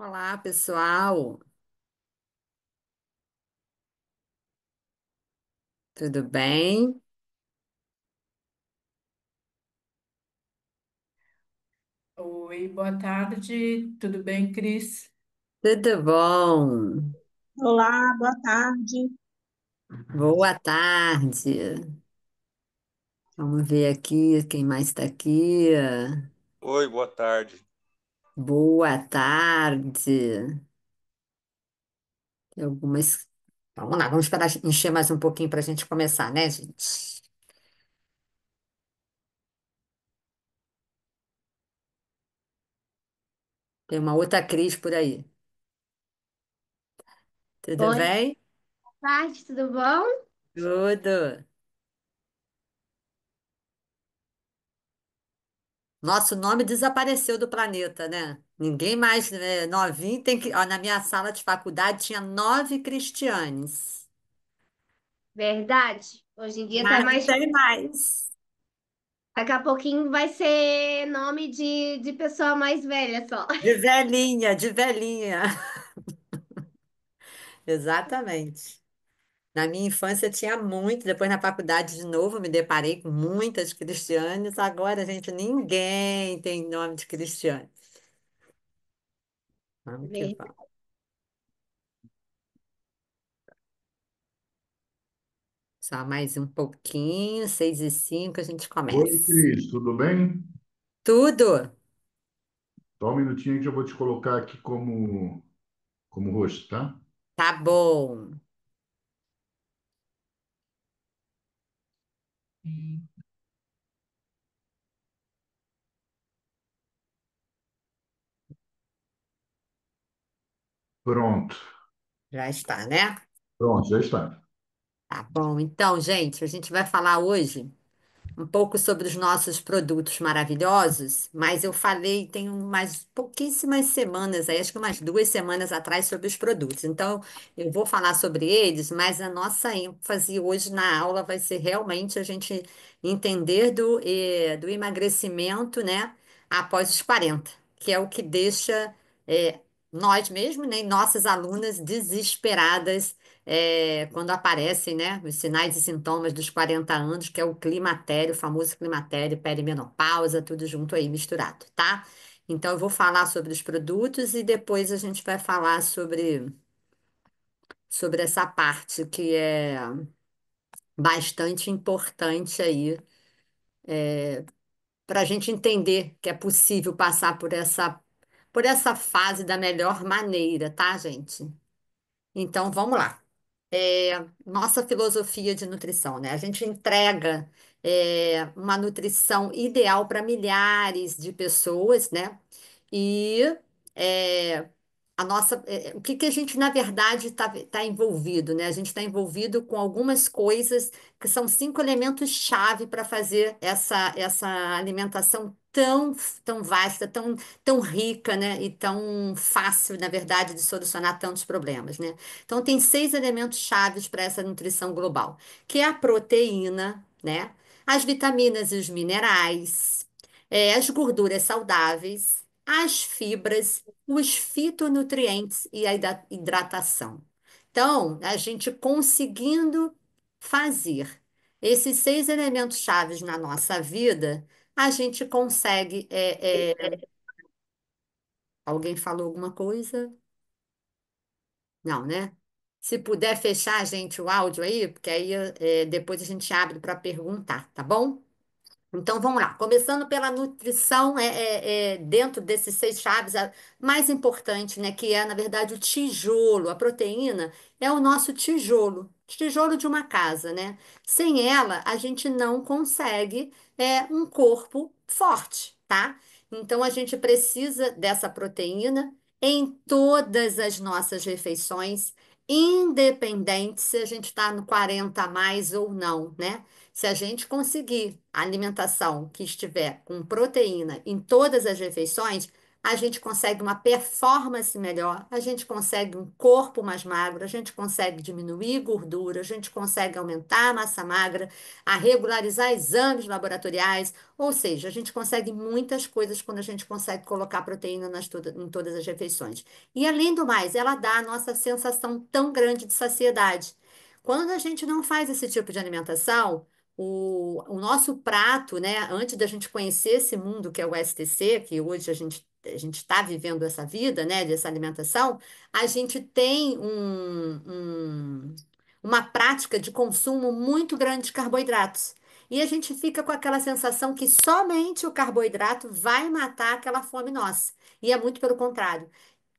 Olá, pessoal. Tudo bem? Oi, boa tarde, tudo bem, Cris? Tudo bom? Olá, boa tarde. Boa tarde. Vamos ver aqui quem mais está aqui. Oi, boa tarde. Boa tarde. Tem algumas. Vamos lá, vamos esperar encher mais um pouquinho para a gente começar, né, gente? Tem uma outra Cris por aí. Tudo Oi, boa bem? tarde, tudo bom? Tudo. Nosso nome desapareceu do planeta, né? Ninguém mais, né, novinho tem que. Ó, na minha sala de faculdade tinha 9 Cristianes. Verdade. Hoje em dia tá Mas não mais. tem mais. Daqui a pouquinho vai ser nome de pessoa mais velha só. De velhinha, de velhinha. Exatamente. Na minha infância tinha muito, depois na faculdade de novo me deparei com muitas cristianas. Agora, gente, ninguém tem nome de cristiano. Vamos que Verdade. vamos. Só mais um pouquinho, 6:05, a gente Oi, começa. Cris, tudo bem? Tudo? Só um minutinho que eu vou te colocar aqui como host, tá? Tá bom. Pronto, Já está, né? pronto, já está. Tá bom. Então, gente, a gente vai falar hoje um pouco sobre os nossos produtos maravilhosos, mas eu falei tem umas pouquíssimas semanas, aí, acho que umas 2 semanas atrás, sobre os produtos. Então, eu vou falar sobre eles, mas a nossa ênfase hoje na aula vai ser realmente a gente entender do emagrecimento, né, após os 40, que é o que deixa nós mesmos, né, e nossas alunas desesperadas quando aparecem, né, os sinais e sintomas dos 40 anos, que é o climatério, o famoso climatério, perimenopausa, tudo junto aí misturado, tá? Então, eu vou falar sobre os produtos e depois a gente vai falar sobre essa parte que é bastante importante aí, para a gente entender que é possível passar por essa fase da melhor maneira, tá, gente? Então, vamos lá. Nossa filosofia de nutrição, né? A gente entrega uma nutrição ideal para milhares de pessoas, né? E é, o que que a gente, na verdade, está envolvido, né? A gente está envolvido com algumas coisas que são 5 elementos-chave para fazer essa alimentação tão vasta, tão rica, né? E tão fácil, na verdade, de solucionar tantos problemas, né? Então, tem 6 elementos-chaves para essa nutrição global, que é a proteína, né? As vitaminas e os minerais, as gorduras saudáveis, as fibras, os fitonutrientes e a hidratação. Então, a gente conseguindo fazer esses 6 elementos-chaves na nossa vida, a gente consegue. Alguém falou alguma coisa? Não, né? Se puder fechar, gente, o áudio aí, porque aí depois a gente abre para perguntar, tá bom? Então vamos lá, começando pela nutrição, dentro desses 6 chaves, a mais importante, né, que é, na verdade, o tijolo. A proteína é o nosso tijolo de uma casa, né? Sem ela, a gente não consegue um corpo forte, tá? Então a gente precisa dessa proteína em todas as nossas refeições, independente se a gente está no 40 a mais ou não, né? Se a gente conseguir a alimentação que estiver com proteína em todas as refeições, a gente consegue uma performance melhor, a gente consegue um corpo mais magro, a gente consegue diminuir gordura, a gente consegue aumentar a massa magra, a regularizar exames laboratoriais, ou seja, a gente consegue muitas coisas quando a gente consegue colocar proteína em todas as refeições. E além do mais, ela dá a nossa sensação tão grande de saciedade. Quando a gente não faz esse tipo de alimentação, o nosso prato, né, antes da gente conhecer esse mundo que é o STC, que hoje a gente está vivendo essa vida, né, dessa alimentação, a gente tem uma prática de consumo muito grande de carboidratos. E a gente fica com aquela sensação que somente o carboidrato vai matar aquela fome nossa. E é muito pelo contrário.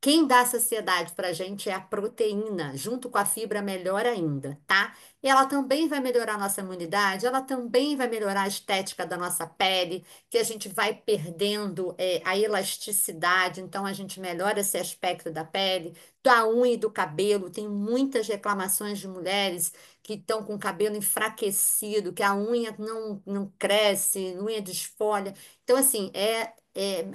Quem dá saciedade para a gente é a proteína, junto com a fibra, melhor ainda, tá? E ela também vai melhorar a nossa imunidade, ela também vai melhorar a estética da nossa pele, que a gente vai perdendo a elasticidade, então a gente melhora esse aspecto da pele, da unha e do cabelo. Tem muitas reclamações de mulheres que estão com o cabelo enfraquecido, que a unha não cresce, a unha desfolha. Então, assim,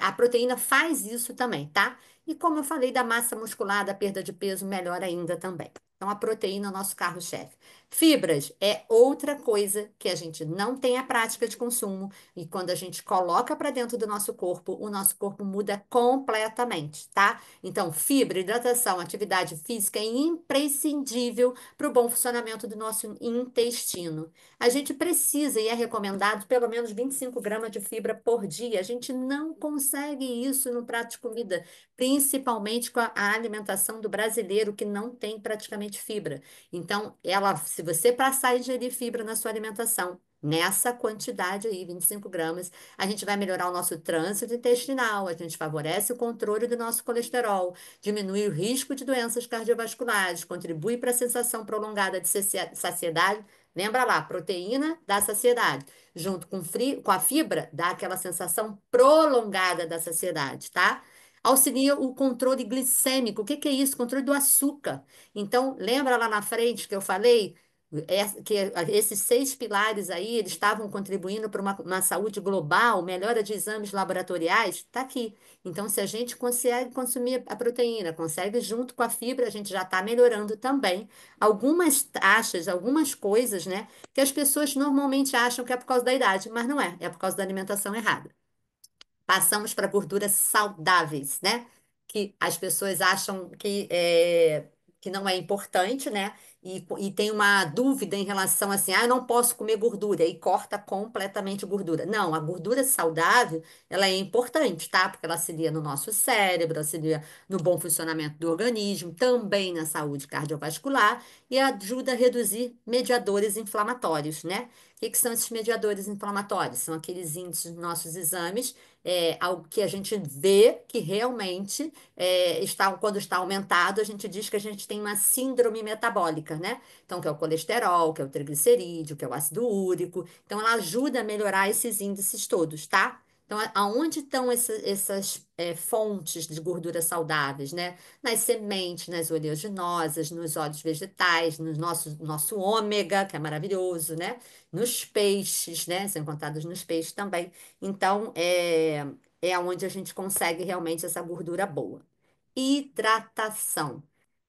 a proteína faz isso também, tá? E como eu falei da massa muscular, da perda de peso, melhor ainda também. Então, a proteína é o nosso carro-chefe. Fibras é outra coisa que a gente não tem a prática de consumo e quando a gente coloca para dentro do nosso corpo, o nosso corpo muda completamente, tá? Então, fibra, hidratação, atividade física é imprescindível para o bom funcionamento do nosso intestino. A gente precisa e é recomendado pelo menos 25 gramas de fibra por dia. A gente não consegue isso no prato de comida, principalmente com a alimentação do brasileiro que não tem praticamente fibra. Então, se você passar a ingerir fibra na sua alimentação, nessa quantidade aí, 25 gramas, a gente vai melhorar o nosso trânsito intestinal, a gente favorece o controle do nosso colesterol, diminui o risco de doenças cardiovasculares, contribui para a sensação prolongada de saciedade. Lembra lá, proteína dá saciedade, junto com a fibra, dá aquela sensação prolongada da saciedade, tá? Auxilia o controle glicêmico. O que que é isso? Controle do açúcar. Então, lembra lá na frente que eu falei que esses 6 pilares aí, eles estavam contribuindo para uma saúde global, melhora de exames laboratoriais? Está aqui. Então, se a gente consegue consumir a proteína, consegue junto com a fibra, a gente já está melhorando também algumas taxas, algumas coisas, né, que as pessoas normalmente acham que é por causa da idade, mas não é, é por causa da alimentação errada. Passamos para gorduras saudáveis, né? Que as pessoas acham que não é importante, né? E tem uma dúvida em relação assim, eu não posso comer gordura, e corta completamente gordura. Não, a gordura saudável, ela é importante, tá? Porque ela auxilia no nosso cérebro, auxilia no bom funcionamento do organismo, também na saúde cardiovascular e ajuda a reduzir mediadores inflamatórios, né? O que são esses mediadores inflamatórios? São aqueles índices dos nossos exames algo que a gente vê que realmente quando está aumentado, a gente diz que a gente tem uma síndrome metabólica, né? Então, que é o colesterol, que é o triglicerídeo, que é o ácido úrico. Então, ela ajuda a melhorar esses índices todos, tá? Então, aonde estão essas fontes de gorduras saudáveis, né? Nas sementes, nas oleaginosas, nos óleos vegetais, no nosso ômega, que é maravilhoso, né? Nos peixes, né? São encontrados nos peixes também. Então, é onde a gente consegue realmente essa gordura boa. Hidratação.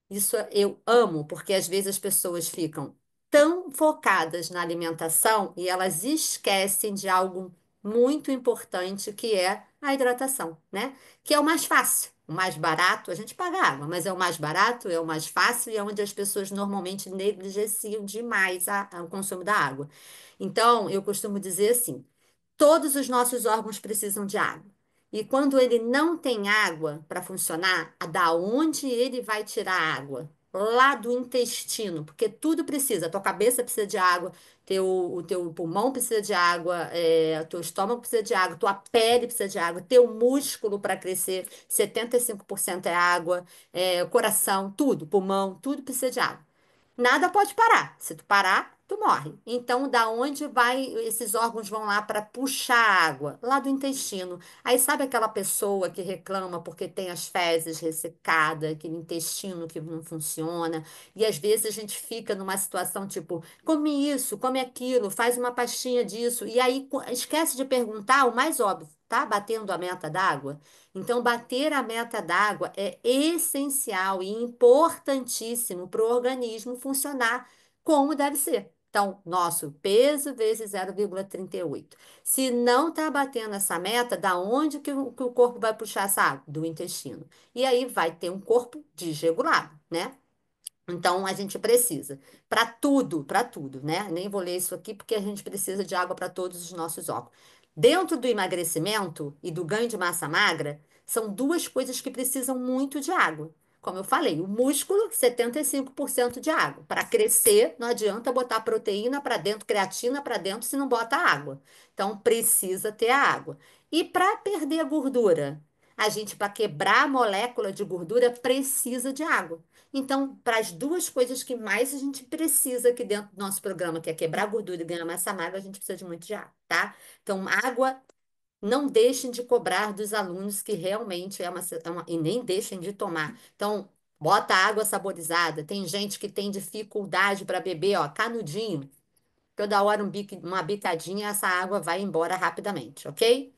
Isso eu amo, porque às vezes as pessoas ficam tão focadas na alimentação e elas esquecem de algo muito importante que é a hidratação, né? Que é o mais fácil, o mais barato, a gente paga água, mas é o mais barato, é o mais fácil e é onde as pessoas normalmente negligenciam demais o consumo da água. Então, eu costumo dizer assim: todos os nossos órgãos precisam de água. E quando ele não tem água para funcionar, da onde ele vai tirar água? Lá do intestino, porque tudo precisa. A tua cabeça precisa de água, o teu pulmão precisa de água, o teu estômago precisa de água, tua pele precisa de água, teu músculo para crescer, 75% é água, o coração, tudo, pulmão, tudo precisa de água. Nada pode parar. Se tu parar, tu morre. Então, da onde vai esses órgãos vão lá para puxar a água? Lá do intestino. Aí sabe aquela pessoa que reclama porque tem as fezes ressecadas, aquele intestino que não funciona, e às vezes a gente fica numa situação tipo, come isso, come aquilo, faz uma pastinha disso, e aí esquece de perguntar o mais óbvio. tá batendo a meta d'água? Então, bater a meta d'água é essencial e importantíssimo para o organismo funcionar como deve ser. Então, nosso peso vezes 0,38. Se não está batendo essa meta, da onde que o corpo vai puxar essa água? Do intestino. E aí vai ter um corpo desregulado, né? Então, a gente precisa, para tudo, né? Nem vou ler isso aqui porque a gente precisa de água para todos os nossos órgãos. Dentro do emagrecimento e do ganho de massa magra, são duas coisas que precisam muito de água. Como eu falei, o músculo, 75% de água. Para crescer, não adianta botar proteína para dentro, creatina para dentro, se não bota água. Então, precisa ter a água. E para perder a gordura? A gente, para quebrar a molécula de gordura, precisa de água. Então, para as duas coisas que mais a gente precisa aqui dentro do nosso programa, que é quebrar gordura e ganhar massa magra, a gente precisa de muito de água, tá? Então, água, não deixem de cobrar dos alunos que realmente e nem deixem de tomar. Então, bota água saborizada. Tem gente que tem dificuldade para beber, ó, canudinho. Toda hora uma bicadinha, essa água vai embora rapidamente, ok?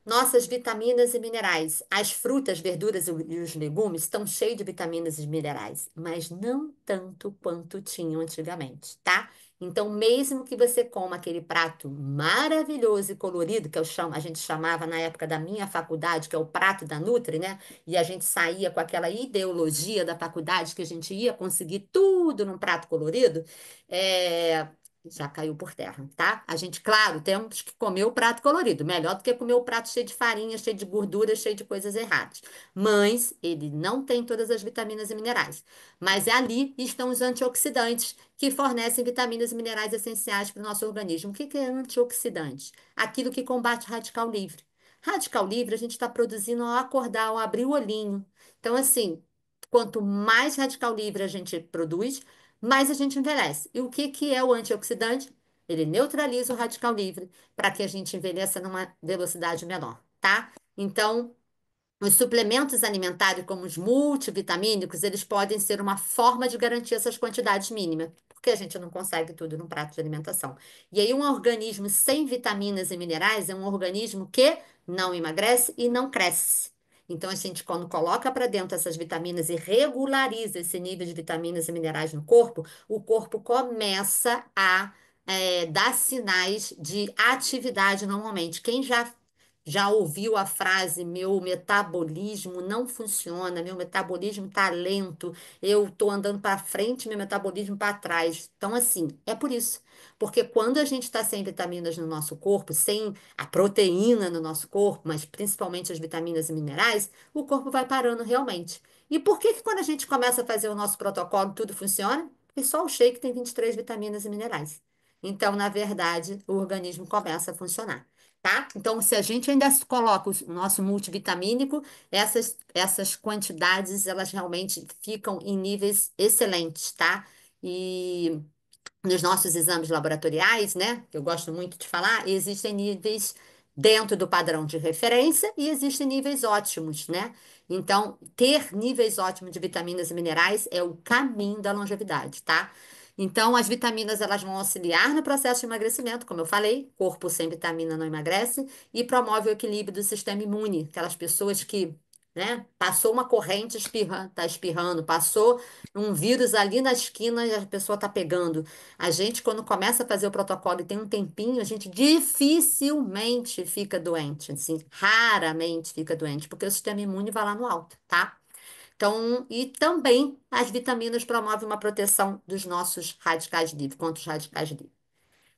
Nossas vitaminas e minerais. As frutas, verduras e os legumes estão cheios de vitaminas e minerais, mas não tanto quanto tinham antigamente, tá? Então, mesmo que você coma aquele prato maravilhoso e colorido, que a gente chamava na época da minha faculdade, que é o prato da Nutri, né? E a gente saía com aquela ideologia da faculdade que a gente ia conseguir tudo num prato colorido, é, já caiu por terra, tá? A gente, claro, temos que comer o prato colorido, melhor do que comer o prato cheio de farinha, cheio de gordura, cheio de coisas erradas. Mas ele não tem todas as vitaminas e minerais. Mas ali estão os antioxidantes que fornecem vitaminas e minerais essenciais para o nosso organismo. O que é antioxidante? Aquilo que combate radical livre. Radical livre a gente está produzindo ao acordar, ao abrir o olhinho. Então, assim, quanto mais radical livre a gente produz, mais a gente envelhece. E o que é o antioxidante? Ele neutraliza o radical livre para que a gente envelheça numa velocidade menor, tá? Então, os suplementos alimentares, como os multivitamínicos, eles podem ser uma forma de garantir essas quantidades mínimas, porque a gente não consegue tudo num prato de alimentação. E aí, um organismo sem vitaminas e minerais é um organismo que não emagrece e não cresce. Então, a gente, quando coloca para dentro essas vitaminas e regulariza esse nível de vitaminas e minerais no corpo, o corpo começa a dar sinais de atividade normalmente. Quem já ouviu a frase: meu metabolismo não funciona, meu metabolismo está lento, eu estou andando para frente, meu metabolismo para trás. Então, assim, é por isso. Porque quando a gente está sem vitaminas no nosso corpo, sem a proteína no nosso corpo, mas principalmente as vitaminas e minerais, o corpo vai parando realmente. E por que que quando a gente começa a fazer o nosso protocolo, tudo funciona? Porque só o shake tem 23 vitaminas e minerais. Então, na verdade, o organismo começa a funcionar, tá? Então, se a gente ainda coloca o nosso multivitamínico, essas quantidades, elas realmente ficam em níveis excelentes, tá? E nos nossos exames laboratoriais, né, que eu gosto muito de falar, existem níveis dentro do padrão de referência e existem níveis ótimos, né? Então, ter níveis ótimos de vitaminas e minerais é o caminho da longevidade, tá? Então, as vitaminas elas vão auxiliar no processo de emagrecimento, como eu falei, corpo sem vitamina não emagrece, e promove o equilíbrio do sistema imune, aquelas pessoas que, né, passou uma corrente espirrando, tá espirrando, passou um vírus ali na esquina e a pessoa tá pegando. A gente, quando começa a fazer o protocolo e tem um tempinho, a gente dificilmente fica doente, assim, raramente fica doente, porque o sistema imune vai lá no alto, tá? Então, e também as vitaminas promovem uma proteção dos nossos radicais livres, contra os radicais livres.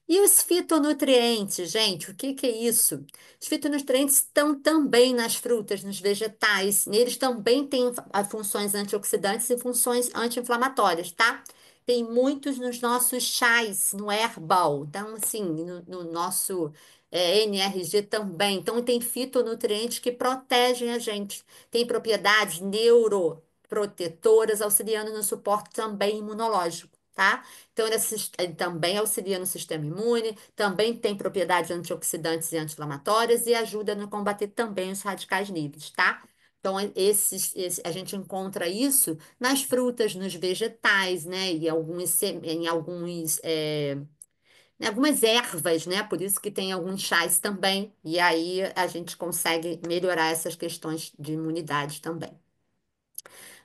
E os fitonutrientes, gente, o que que é isso? Os fitonutrientes estão também nas frutas, nos vegetais. Eles também têm funções antioxidantes e funções anti-inflamatórias, tá? Tem muitos nos nossos chás, no herbal. Então, assim, no nosso NRG também. Então, tem fitonutrientes que protegem a gente. Tem propriedades neuroprotetoras, auxiliando no suporte também imunológico, tá? Então, ele também auxilia no sistema imune, também tem propriedades antioxidantes e anti-inflamatórias e ajuda no combater também os radicais livres, tá? Então, a gente encontra isso nas frutas, nos vegetais, né? E em alguns algumas ervas, né? Por isso que tem alguns chás também. E aí a gente consegue melhorar essas questões de imunidade também.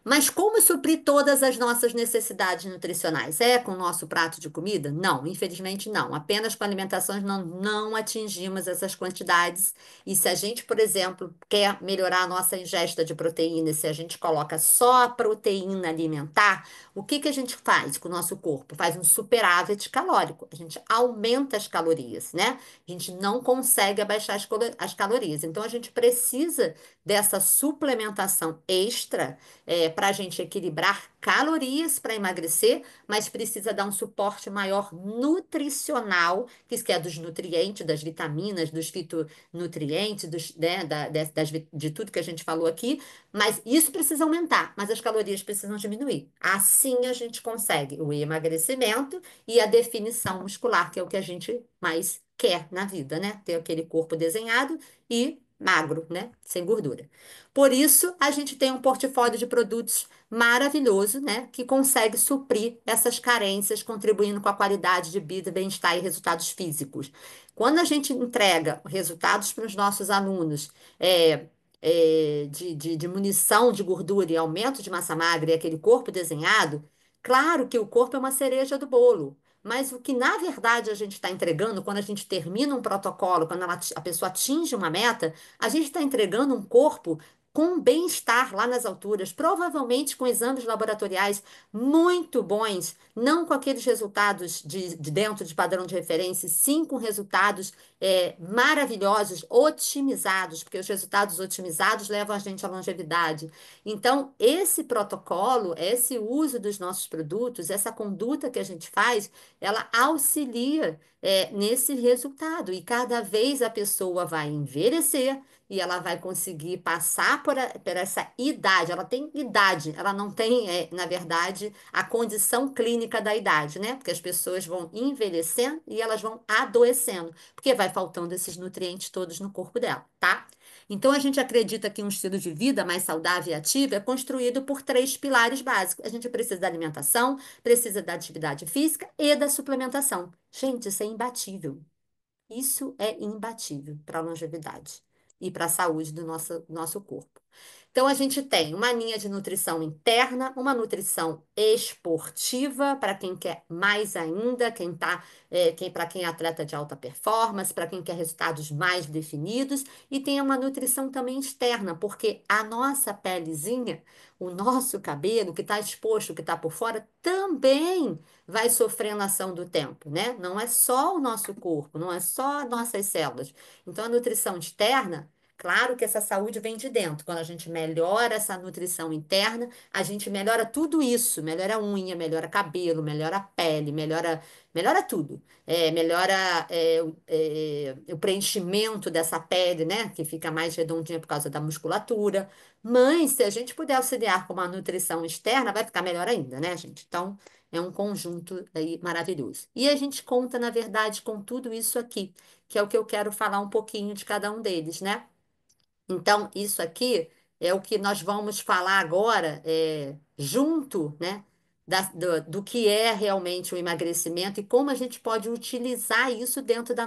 Mas como suprir todas as nossas necessidades nutricionais? É com o nosso prato de comida? Não, infelizmente não. Apenas com alimentações não atingimos essas quantidades. E se a gente, por exemplo, quer melhorar a nossa ingesta de proteína, se a gente coloca só a proteína alimentar, o que que a gente faz com o nosso corpo? Faz um superávit calórico. A gente aumenta as calorias, né? A gente não consegue abaixar as calorias. Então a gente precisa dessa suplementação extra para a gente equilibrar calorias para emagrecer, mas precisa dar um suporte maior nutricional, que isso que é dos nutrientes, das vitaminas, dos fitonutrientes, né, de tudo que a gente falou aqui, mas isso precisa aumentar, mas as calorias precisam diminuir. Assim a gente consegue o emagrecimento e a definição muscular, que é o que a gente mais quer na vida, né? Ter aquele corpo desenhado e magro, né? Sem gordura. Por isso, a gente tem um portfólio de produtos maravilhoso, né, que consegue suprir essas carências, contribuindo com a qualidade de vida, bem-estar e resultados físicos. Quando a gente entrega resultados para os nossos alunos, é, de diminuição de gordura e aumento de massa magra e aquele corpo desenhado, claro que o corpo é uma cereja do bolo. Mas o que, na verdade, a gente está entregando, quando a gente termina um protocolo, quando a pessoa atinge uma meta, a gente está entregando um corpo com bem-estar lá nas alturas, provavelmente com exames laboratoriais muito bons, não com aqueles resultados de dentro de padrão de referência, sim com resultados maravilhosos, otimizados, porque os resultados otimizados levam a gente à longevidade. Então, esse protocolo, esse uso dos nossos produtos, essa conduta que a gente faz, ela auxilia nesse resultado. E cada vez a pessoa vai envelhecer e ela vai conseguir passar por essa idade. Ela tem idade, ela não tem, na verdade, a condição clínica da idade, né? Porque as pessoas vão envelhecendo e elas vão adoecendo, porque vai faltando esses nutrientes todos no corpo dela, tá? Então, a gente acredita que um estilo de vida mais saudável e ativo é construído por três pilares básicos. A gente precisa da alimentação, precisa da atividade física e da suplementação. Gente, isso é imbatível. Isso é imbatível para a longevidade e para a saúde do nosso corpo. Então, a gente tem uma linha de nutrição interna, uma nutrição esportiva, para quem quer mais ainda, para quem é atleta de alta performance, para quem quer resultados mais definidos, e tem uma nutrição também externa, porque a nossa pelezinha, o nosso cabelo que está exposto, que está por fora, também vai sofrendo a ação do tempo, né? Não é só o nosso corpo, não é só as nossas células. Então, a nutrição externa, claro que essa saúde vem de dentro. Quando a gente melhora essa nutrição interna, a gente melhora tudo isso, melhora a unha, melhora cabelo, melhora a pele, melhora tudo. Melhora o preenchimento dessa pele, né? Que fica mais redondinha por causa da musculatura. Mas se a gente puder auxiliar com uma nutrição externa, vai ficar melhor ainda, né, gente? Então, é um conjunto aí maravilhoso. E a gente conta, na verdade, com tudo isso aqui, que é o que eu quero falar um pouquinho de cada um deles, né? Então, isso aqui é o que nós vamos falar agora, junto, né, do que é realmente o emagrecimento e como a gente pode utilizar isso dentro do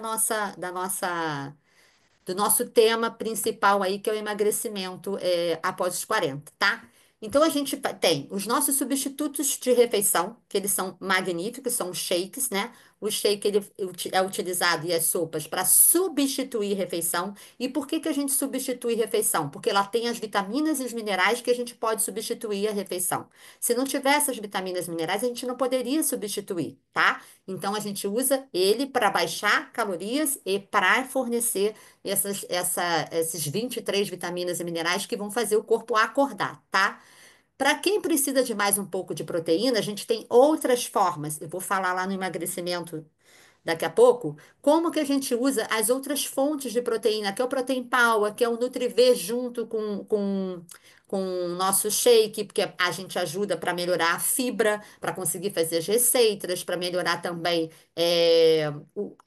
nosso tema principal aí, que é o emagrecimento após os 40, tá? Então, a gente tem os nossos substitutos de refeição, que eles são magníficos, são os shakes, né? O shake ele é utilizado e as sopas para substituir refeição. E por que que a gente substitui refeição? Porque ela tem as vitaminas e os minerais que a gente pode substituir a refeição. Se não tivesse as vitaminas e minerais, a gente não poderia substituir, tá? Então, a gente usa ele para baixar calorias e para fornecer esses 23 vitaminas e minerais que vão fazer o corpo acordar, tá? Para quem precisa de mais um pouco de proteína, a gente tem outras formas. Eu vou falar lá no emagrecimento daqui a pouco, como que a gente usa as outras fontes de proteína, que é o Protein Power, que é o Nutriver junto com o nosso shake, porque a gente ajuda para melhorar a fibra, para conseguir fazer as receitas, para melhorar também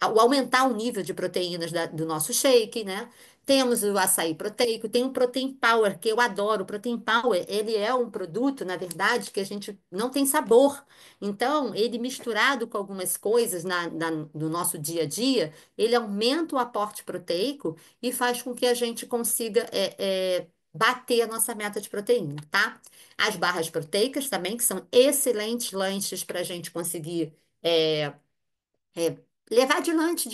aumentar o nível de proteínas do nosso shake, né? Temos o açaí proteico, tem o Protein Power, que eu adoro. O Protein Power, ele é um produto, na verdade, que a gente não tem sabor. Então, ele misturado com algumas coisas no nosso dia a dia, ele aumenta o aporte proteico e faz com que a gente consiga bater a nossa meta de proteína, tá? As barras proteicas também, que são excelentes lanches para a gente conseguir é, é, levar de lanche,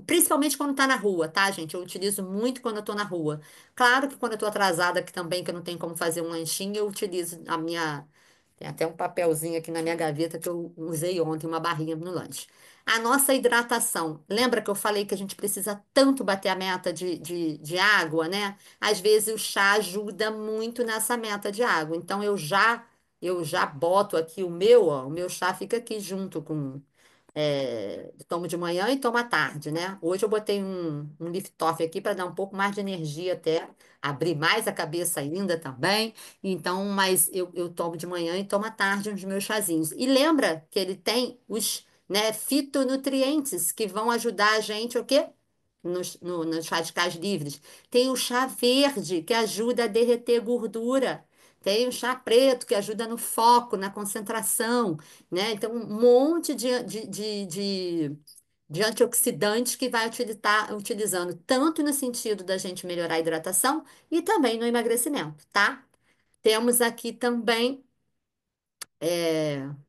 principalmente quando tá na rua, tá, gente? Eu utilizo muito quando eu tô na rua. Claro que quando eu tô atrasada aqui também, que eu não tenho como fazer um lanchinho, eu utilizo a minha. Tem até um papelzinho aqui na minha gaveta que eu usei ontem, uma barrinha no lanche. A nossa hidratação. Lembra que eu falei que a gente precisa tanto bater a meta de água, né? Às vezes o chá ajuda muito nessa meta de água. Então eu já boto aqui o meu, ó, o meu chá fica aqui junto com tomo de manhã e tomo à tarde, né? Hoje eu botei um Lift-Off aqui para dar um pouco mais de energia até, abrir mais a cabeça ainda também. Então, mas eu tomo de manhã e tomo à tarde uns meus chazinhos. E lembra que ele tem os, né, fitonutrientes que vão ajudar a gente, o quê? Nos radicais livres. Tem o chá verde, que ajuda a derreter gordura. Tem o chá preto, que ajuda no foco, na concentração, né? Então, um monte de antioxidantes que vai utilizar, utilizando tanto no sentido da gente melhorar a hidratação e também no emagrecimento, tá? Temos aqui também,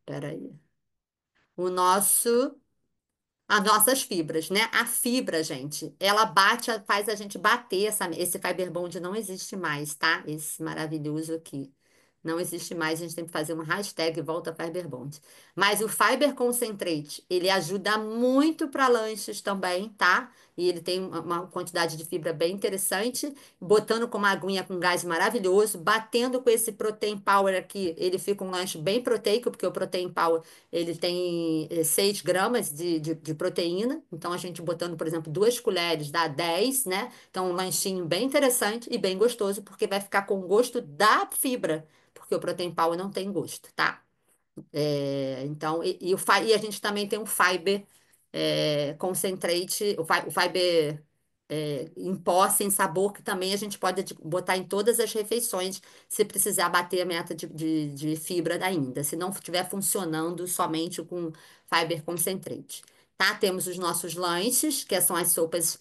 peraí, o nosso. As nossas fibras, né? A fibra, gente, ela bate, faz a gente bater esse Fiber Bond não existe mais, tá? Esse maravilhoso aqui. Não existe mais, a gente tem que fazer uma hashtag volta Fiber Bond. Mas o Fiber Concentrate, ele ajuda muito para lanches também, tá? E ele tem uma quantidade de fibra bem interessante, botando com uma aguinha com gás maravilhoso, batendo com esse Protein Power aqui, ele fica um lanche bem proteico, porque o Protein Power ele tem 6 gramas de proteína. Então, a gente botando, por exemplo, 2 colheres dá 10, né? Então, um lanchinho bem interessante e bem gostoso, porque vai ficar com o gosto da fibra, porque o Protein Power não tem gosto, tá? Então, e a gente também tem um fiber concentrate, o fiber em pó, sem sabor, que também a gente pode botar em todas as refeições, se precisar bater a meta de fibra ainda, se não estiver funcionando somente com fiber concentrate. Tá? Temos os nossos lanches, que são as sopas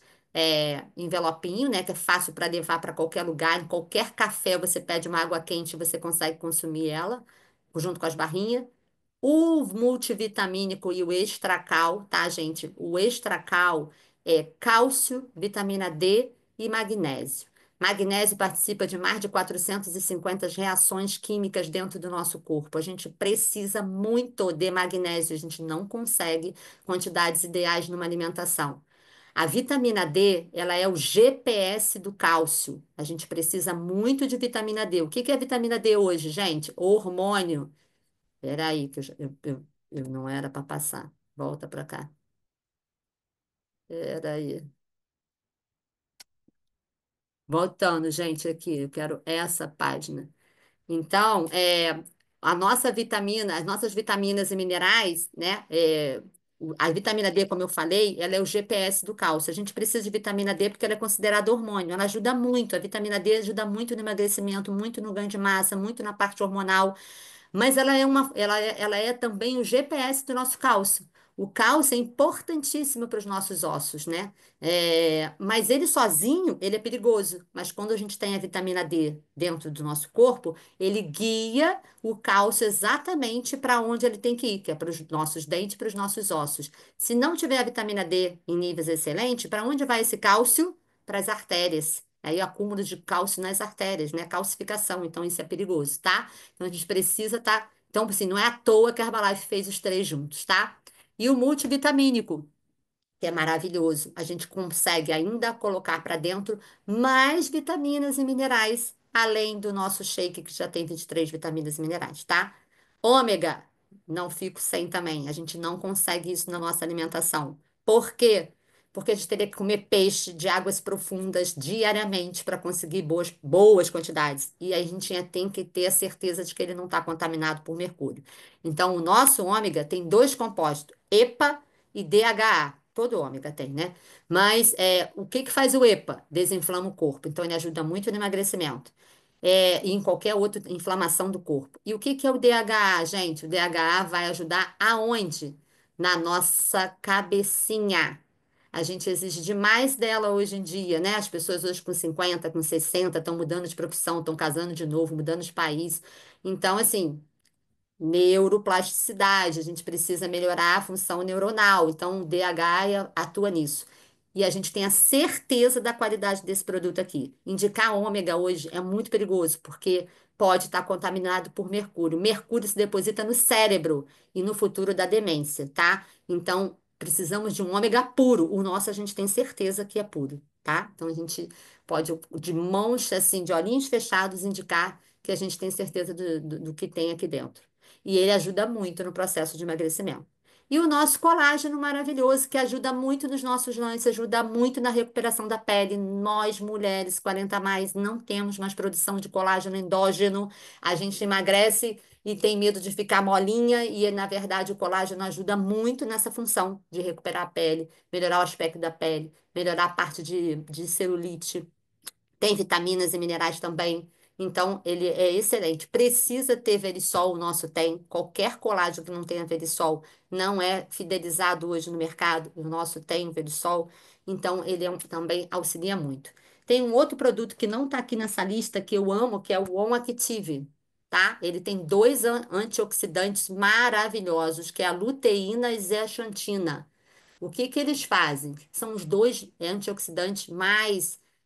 envelopinho, né? Que é fácil para levar para qualquer lugar, em qualquer café você pede uma água quente, você consegue consumir ela, junto com as barrinhas. O multivitamínico e o extracal, tá, gente? O extracal é cálcio, vitamina D e magnésio. Magnésio participa de mais de 450 reações químicas dentro do nosso corpo. A gente precisa muito de magnésio, a gente não consegue quantidades ideais numa alimentação. A vitamina D, ela é o GPS do cálcio. A gente precisa muito de vitamina D. O que que é vitamina D hoje, gente? O hormônio. Peraí, que eu não era para passar. Volta para cá. Peraí. Voltando, gente, aqui. Eu quero essa página. Então, a nossa vitamina, as nossas vitaminas e minerais, né? A vitamina D, como eu falei, ela é o GPS do cálcio. A gente precisa de vitamina D porque ela é considerada hormônio. Ela ajuda muito. A vitamina D ajuda muito no emagrecimento, muito no ganho de massa, muito na parte hormonal. Mas ela é também o GPS do nosso cálcio. O cálcio é importantíssimo para os nossos ossos, né? Mas ele sozinho, ele é perigoso. Mas quando a gente tem a vitamina D dentro do nosso corpo, ele guia o cálcio exatamente para onde ele tem que ir, que é para os nossos dentes, para os nossos ossos. Se não tiver a vitamina D em níveis excelentes, para onde vai esse cálcio? Para as artérias. Aí acúmulo de cálcio nas artérias, né? Calcificação. Então isso é perigoso, tá? Então a gente precisa estar. Então, assim, não é à toa que a Herbalife fez os três juntos, tá? E o multivitamínico, que é maravilhoso. A gente consegue ainda colocar para dentro mais vitaminas e minerais, além do nosso shake, que já tem 23 vitaminas e minerais, tá? Ômega, não fico sem também. A gente não consegue isso na nossa alimentação. Por quê? porque a gente teria que comer peixe de águas profundas diariamente para conseguir boas quantidades. E aí a gente tem que ter a certeza de que ele não está contaminado por mercúrio. Então, o nosso ômega tem dois compostos, EPA e DHA. Todo ômega tem, né? Mas o que que faz o EPA? Desinflama o corpo. Então, ele ajuda muito no emagrecimento. E em qualquer outra inflamação do corpo. E o que que é o DHA, gente? O DHA vai ajudar aonde? Na nossa cabecinha. A gente exige demais dela hoje em dia, né? As pessoas hoje com 50, com 60 estão mudando de profissão, estão casando de novo, mudando de país. Então, assim, neuroplasticidade, a gente precisa melhorar a função neuronal, então o DHA atua nisso. E a gente tem a certeza da qualidade desse produto aqui. Indicar ômega hoje é muito perigoso, porque pode estar contaminado por mercúrio. Mercúrio se deposita no cérebro e no futuro da demência, tá? Então, precisamos de um ômega puro. O nosso a gente tem certeza que é puro, tá? Então, a gente pode, de mãos, assim, de olhinhos fechados, indicar que a gente tem certeza do que tem aqui dentro. E ele ajuda muito no processo de emagrecimento. E o nosso colágeno maravilhoso, que ajuda muito nos nossos lances, ajuda muito na recuperação da pele. Nós, mulheres 40 a mais, não temos mais produção de colágeno endógeno. A gente emagrece e tem medo de ficar molinha, e na verdade o colágeno ajuda muito nessa função de recuperar a pele, melhorar o aspecto da pele, melhorar a parte de celulite. Tem vitaminas e minerais também. Então, ele é excelente. Precisa ter verisol, o nosso tem. Qualquer colágeno que não tenha verisol não é fidelizado hoje no mercado. O nosso tem o verisol. Então, ele também auxilia muito. Tem um outro produto que não está aqui nessa lista que eu amo, que é o On Active, tá? Ele tem dois antioxidantes maravilhosos, que é a luteína e zeaxantina. O que que eles fazem? São os dois antioxidantes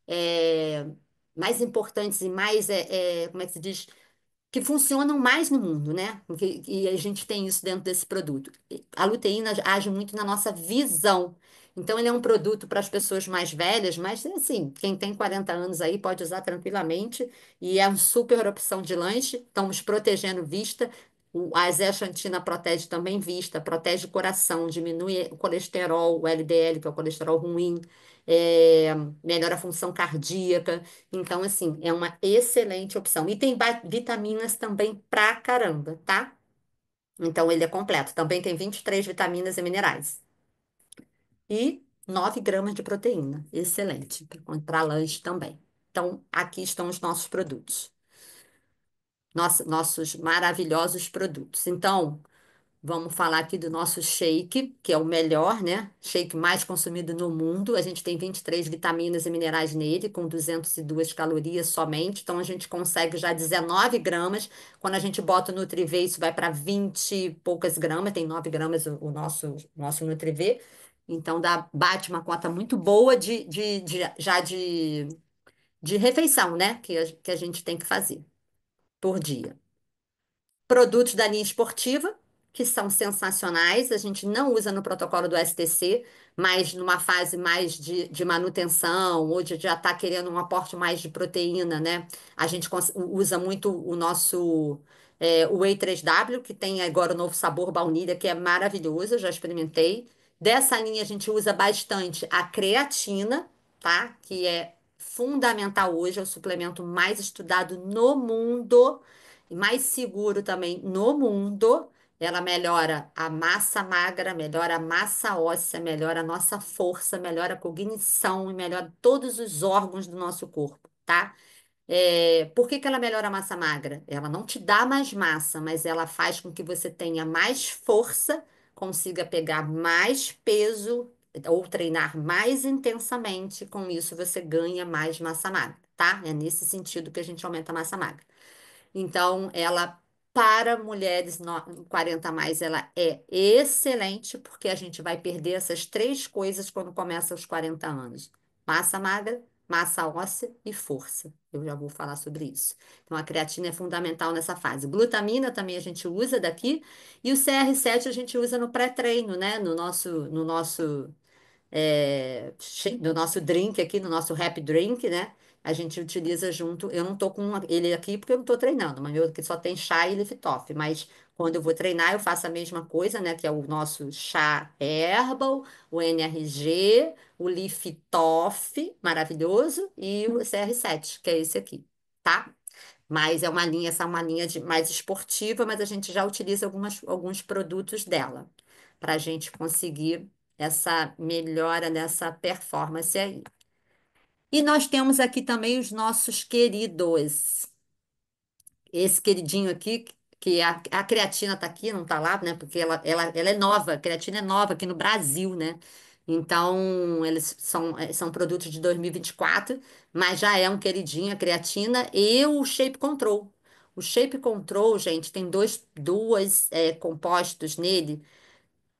é, mais importantes e mais, como é que se diz? Que funcionam mais no mundo, né? E a gente tem isso dentro desse produto. A luteína age muito na nossa visão. Então, ele é um produto para as pessoas mais velhas, mas assim, quem tem 40 anos aí pode usar tranquilamente e é uma super opção de lanche. Estamos protegendo vista. A zeaxantina protege também vista, protege o coração, diminui o colesterol, o LDL, que é o colesterol ruim, é, melhora a função cardíaca. Então, assim, é uma excelente opção. E tem vitaminas também pra caramba, tá? Então, ele é completo. Também tem 23 vitaminas e minerais. E 9 gramas de proteína. Excelente. Para lanche também. Então, aqui estão os nossos produtos. Nossos maravilhosos produtos. Então, vamos falar aqui do nosso shake, que é o melhor, né? Shake mais consumido no mundo. A gente tem 23 vitaminas e minerais nele, com 202 calorias somente. Então, a gente consegue já 19 gramas. Quando a gente bota o Nutrivê, isso vai para 20 e poucas gramas. Tem 9 gramas o nosso Nutrivê. Então, bate uma cota muito boa de refeição, né? Que a gente tem que fazer por dia. Produtos da linha esportiva, que são sensacionais. A gente não usa no protocolo do STC, mas numa fase mais de manutenção, ou de já estar querendo um aporte mais de proteína, né? A gente usa muito o nosso Whey 3W, que tem agora o novo sabor baunilha, que é maravilhoso, eu já experimentei. Dessa linha, a gente usa bastante a creatina, tá? Que é fundamental hoje, é o suplemento mais estudado no mundo e mais seguro também no mundo. Ela melhora a massa magra, melhora a massa óssea, melhora a nossa força, melhora a cognição e melhora todos os órgãos do nosso corpo, tá? Por que que ela melhora a massa magra? Ela não te dá mais massa, mas ela faz com que você tenha mais força, consiga pegar mais peso ou treinar mais intensamente. Com isso, você ganha mais massa magra, tá? É nesse sentido que a gente aumenta a massa magra. Então, ela, para mulheres 40 a mais, ela é excelente, porque a gente vai perder essas três coisas quando começa os 40 anos: massa magra, massa óssea e força. Eu já vou falar sobre isso. Então, a creatina é fundamental nessa fase. Glutamina também a gente usa daqui, e o CR7 a gente usa no pré-treino, né? No nosso drink aqui, no nosso happy drink, né? A gente utiliza junto. Eu não tô com ele aqui porque eu não tô treinando, mas meu aqui só tem chá e Liftoff. Mas Quando eu vou treinar, eu faço a mesma coisa, né? Que é o nosso chá herbal, o NRG, o Leaf Toff, maravilhoso, e o CR7, que é esse aqui, tá? Mas é uma linha, essa é uma linha mais esportiva, mas a gente já utiliza alguns produtos dela para a gente conseguir essa melhora nessa performance aí. E nós temos aqui também os nossos queridos. Esse queridinho aqui, que a creatina tá aqui, não tá lá, né? Porque ela é nova, a creatina é nova aqui no Brasil, né? Então, eles são produtos de 2024, mas já é um queridinho a creatina e o Shape Control. O Shape Control, gente, tem duas compostos nele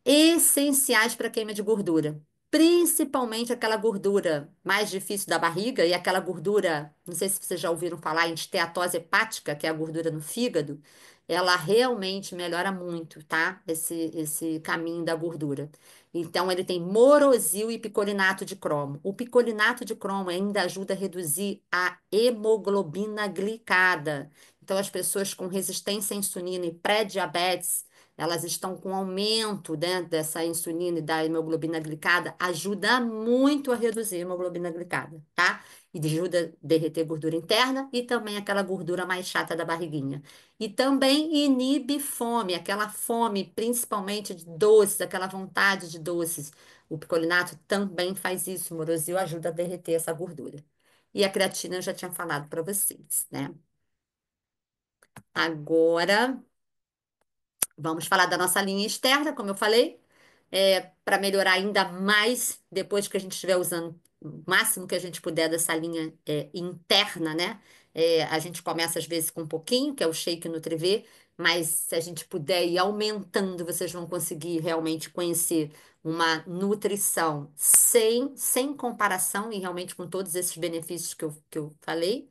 essenciais para queima de gordura. Principalmente aquela gordura mais difícil da barriga e aquela gordura, não sei se vocês já ouviram falar em esteatose hepática, que é a gordura no fígado, ela realmente melhora muito, tá? Esse caminho da gordura. Então, ele tem morosil e picolinato de cromo. O picolinato de cromo ainda ajuda a reduzir a hemoglobina glicada. Então, as pessoas com resistência à insulina e pré-diabetes, elas estão com aumento, né, dessa insulina e da hemoglobina glicada, ajuda muito a reduzir a hemoglobina glicada, tá? E ajuda a derreter gordura interna e também aquela gordura mais chata da barriguinha. E também inibe fome, aquela fome, principalmente de doces, aquela vontade de doces. O picolinato também faz isso, o Morosil ajuda a derreter essa gordura. E a creatina eu já tinha falado para vocês, né? Agora. Vamos falar da nossa linha externa, como eu falei, para melhorar ainda mais depois que a gente estiver usando o máximo que a gente puder dessa linha interna, né? A gente começa às vezes com um pouquinho, que é o Shake Nutri-V, mas se a gente puder ir aumentando, vocês vão conseguir realmente conhecer uma nutrição sem comparação e realmente com todos esses benefícios que eu falei.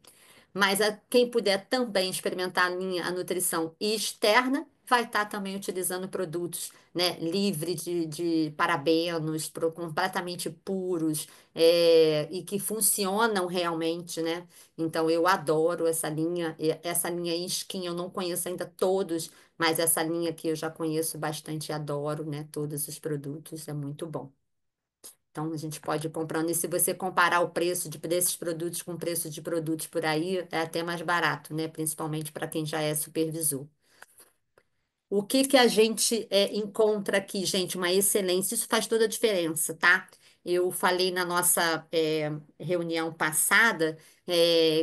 Mas quem puder também experimentar a nutrição externa, vai estar também utilizando produtos, né, livre de parabenos, completamente puros, e que funcionam realmente, né? Então eu adoro essa linha, essa linha Skin eu não conheço ainda todos, mas essa linha aqui eu já conheço bastante e adoro, né? Todos os produtos, é muito bom. Então, a gente pode ir comprando. E se você comparar o preço desses produtos com o preço de produtos por aí, é até mais barato, né? Principalmente para quem já é supervisor. O que que a gente encontra aqui, gente? Uma excelência. Isso faz toda a diferença, tá? Eu falei na nossa reunião passada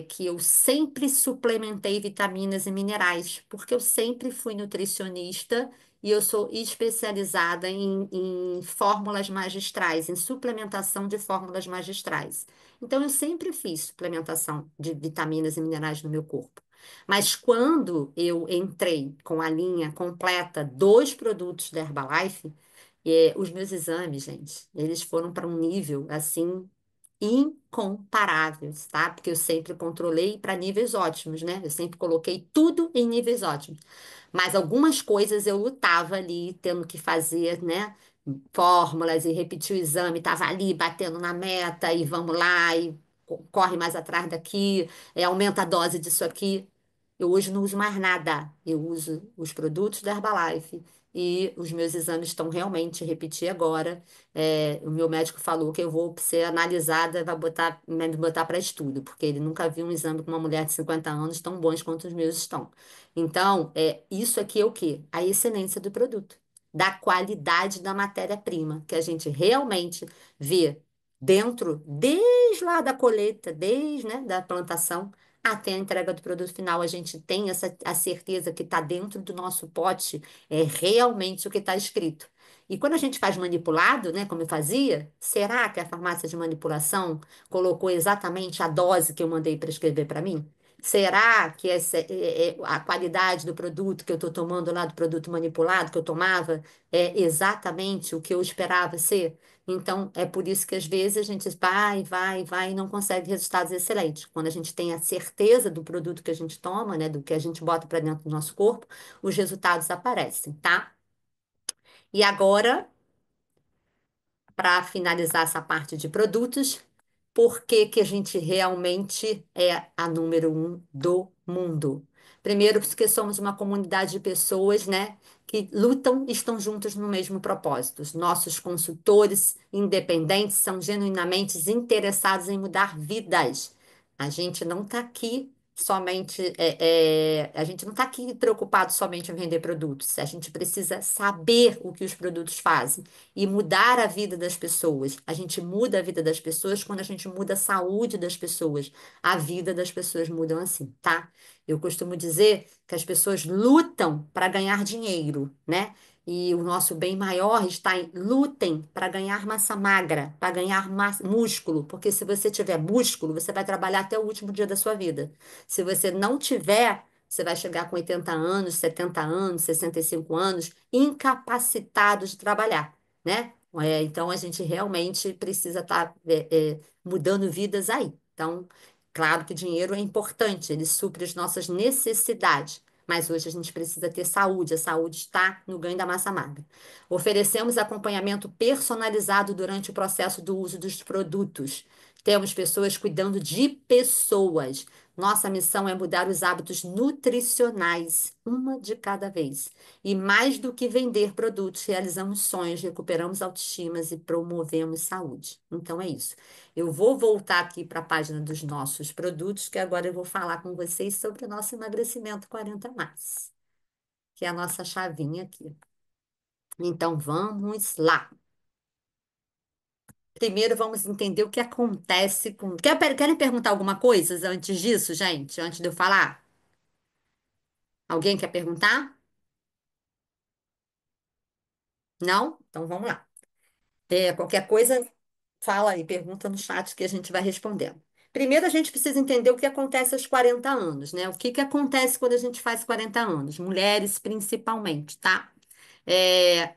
que eu sempre suplementei vitaminas e minerais, porque eu sempre fui nutricionista e eu sou especializada em fórmulas magistrais, em suplementação de fórmulas magistrais. Então, eu sempre fiz suplementação de vitaminas e minerais no meu corpo. Mas quando eu entrei com a linha completa dos produtos da Herbalife, os meus exames, gente, eles foram para um nível assim incomparáveis, tá? Porque eu sempre controlei para níveis ótimos, né? Eu sempre coloquei tudo em níveis ótimos. Mas algumas coisas eu lutava ali, tendo que fazer, né? Fórmulas e repetir o exame, estava ali batendo na meta e vamos lá e corre mais atrás daqui, aumenta a dose disso aqui. Eu hoje não uso mais nada. Eu uso os produtos da Herbalife e os meus exames estão realmente, repetir agora. O meu médico falou que eu vou ser analisada, me botar para estudo, porque ele nunca viu um exame com uma mulher de 50 anos tão bons quanto os meus estão. Então, isso aqui é o quê? A excelência do produto, da qualidade da matéria-prima, que a gente realmente vê dentro, desde lá da colheita, desde, né, da plantação até a entrega do produto final, a gente tem a certeza que está dentro do nosso pote é realmente o que está escrito. E quando a gente faz manipulado, né, como eu fazia, será que a farmácia de manipulação colocou exatamente a dose que eu mandei prescrever para mim? Será que a qualidade do produto que eu estou tomando lá, do produto manipulado que eu tomava, é exatamente o que eu esperava ser? Então, é por isso que às vezes a gente vai e não consegue resultados excelentes. Quando a gente tem a certeza do produto que a gente toma, né, do que a gente bota para dentro do nosso corpo, os resultados aparecem, tá? E agora, para finalizar essa parte de produtos, por que que a gente realmente é a número um do mundo? Primeiro, porque somos uma comunidade de pessoas, né, que lutam e estão juntos no mesmo propósito. Os nossos consultores independentes são genuinamente interessados em mudar vidas. A gente não está aqui somente, a gente não está aqui preocupado somente em vender produtos. A gente precisa saber o que os produtos fazem e mudar a vida das pessoas. A gente muda a vida das pessoas quando a gente muda a saúde das pessoas. A vida das pessoas mudam assim, tá? Eu costumo dizer que as pessoas lutam para ganhar dinheiro, né? E o nosso bem maior está em lutem para ganhar massa magra, para ganhar músculo, porque se você tiver músculo, você vai trabalhar até o último dia da sua vida. Se você não tiver, você vai chegar com 80 anos, 70 anos, 65 anos, incapacitado de trabalhar, né? Então a gente realmente precisa estar mudando vidas aí. Então, claro que dinheiro é importante, ele supre as nossas necessidades. Mas hoje a gente precisa ter saúde. A saúde está no ganho da massa magra. Oferecemos acompanhamento personalizado durante o processo do uso dos produtos. Temos pessoas cuidando de pessoas. Nossa missão é mudar os hábitos nutricionais, uma de cada vez. E mais do que vender produtos, realizamos sonhos, recuperamos autoestimas e promovemos saúde. Então é isso. Eu vou voltar aqui para a página dos nossos produtos, que agora eu vou falar com vocês sobre o nosso emagrecimento 40 mais, que é a nossa chavinha aqui. Então vamos lá. Primeiro vamos entender o que acontece com. Querem perguntar alguma coisa antes disso, gente? Antes de eu falar? Alguém quer perguntar? Não? Então vamos lá. Qualquer coisa, fala aí, pergunta no chat que a gente vai respondendo. Primeiro, a gente precisa entender o que acontece aos 40 anos, né? O que que acontece quando a gente faz 40 anos? Mulheres, principalmente, tá?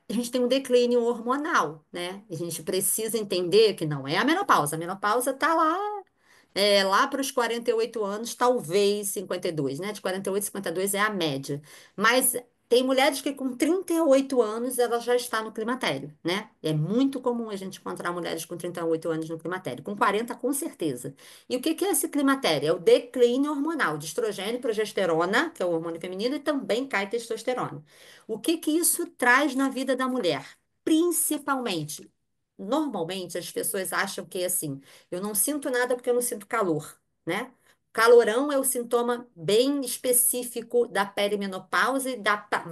A gente tem um declínio hormonal, né? A gente precisa entender que não é a menopausa. A menopausa tá lá para os 48 anos, talvez 52, né? De 48 a 52 é a média. Mas tem mulheres que com 38 anos ela já está no climatério, né? É muito comum a gente encontrar mulheres com 38 anos no climatério. Com 40, com certeza. E o que que é esse climatério? É o declínio hormonal de estrogênio e progesterona, que é o hormônio feminino, e também cai testosterona. O que que isso traz na vida da mulher? Principalmente, normalmente as pessoas acham que assim, eu não sinto nada porque eu não sinto calor, né? Calorão é o sintoma bem específico da perimenopausa e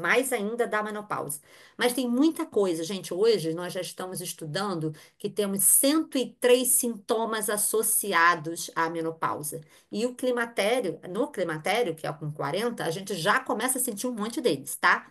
mais ainda da menopausa. Mas tem muita coisa, gente. Hoje nós já estamos estudando que temos 103 sintomas associados à menopausa. E o climatério, no climatério, que é com 40, a gente já começa a sentir um monte deles, tá?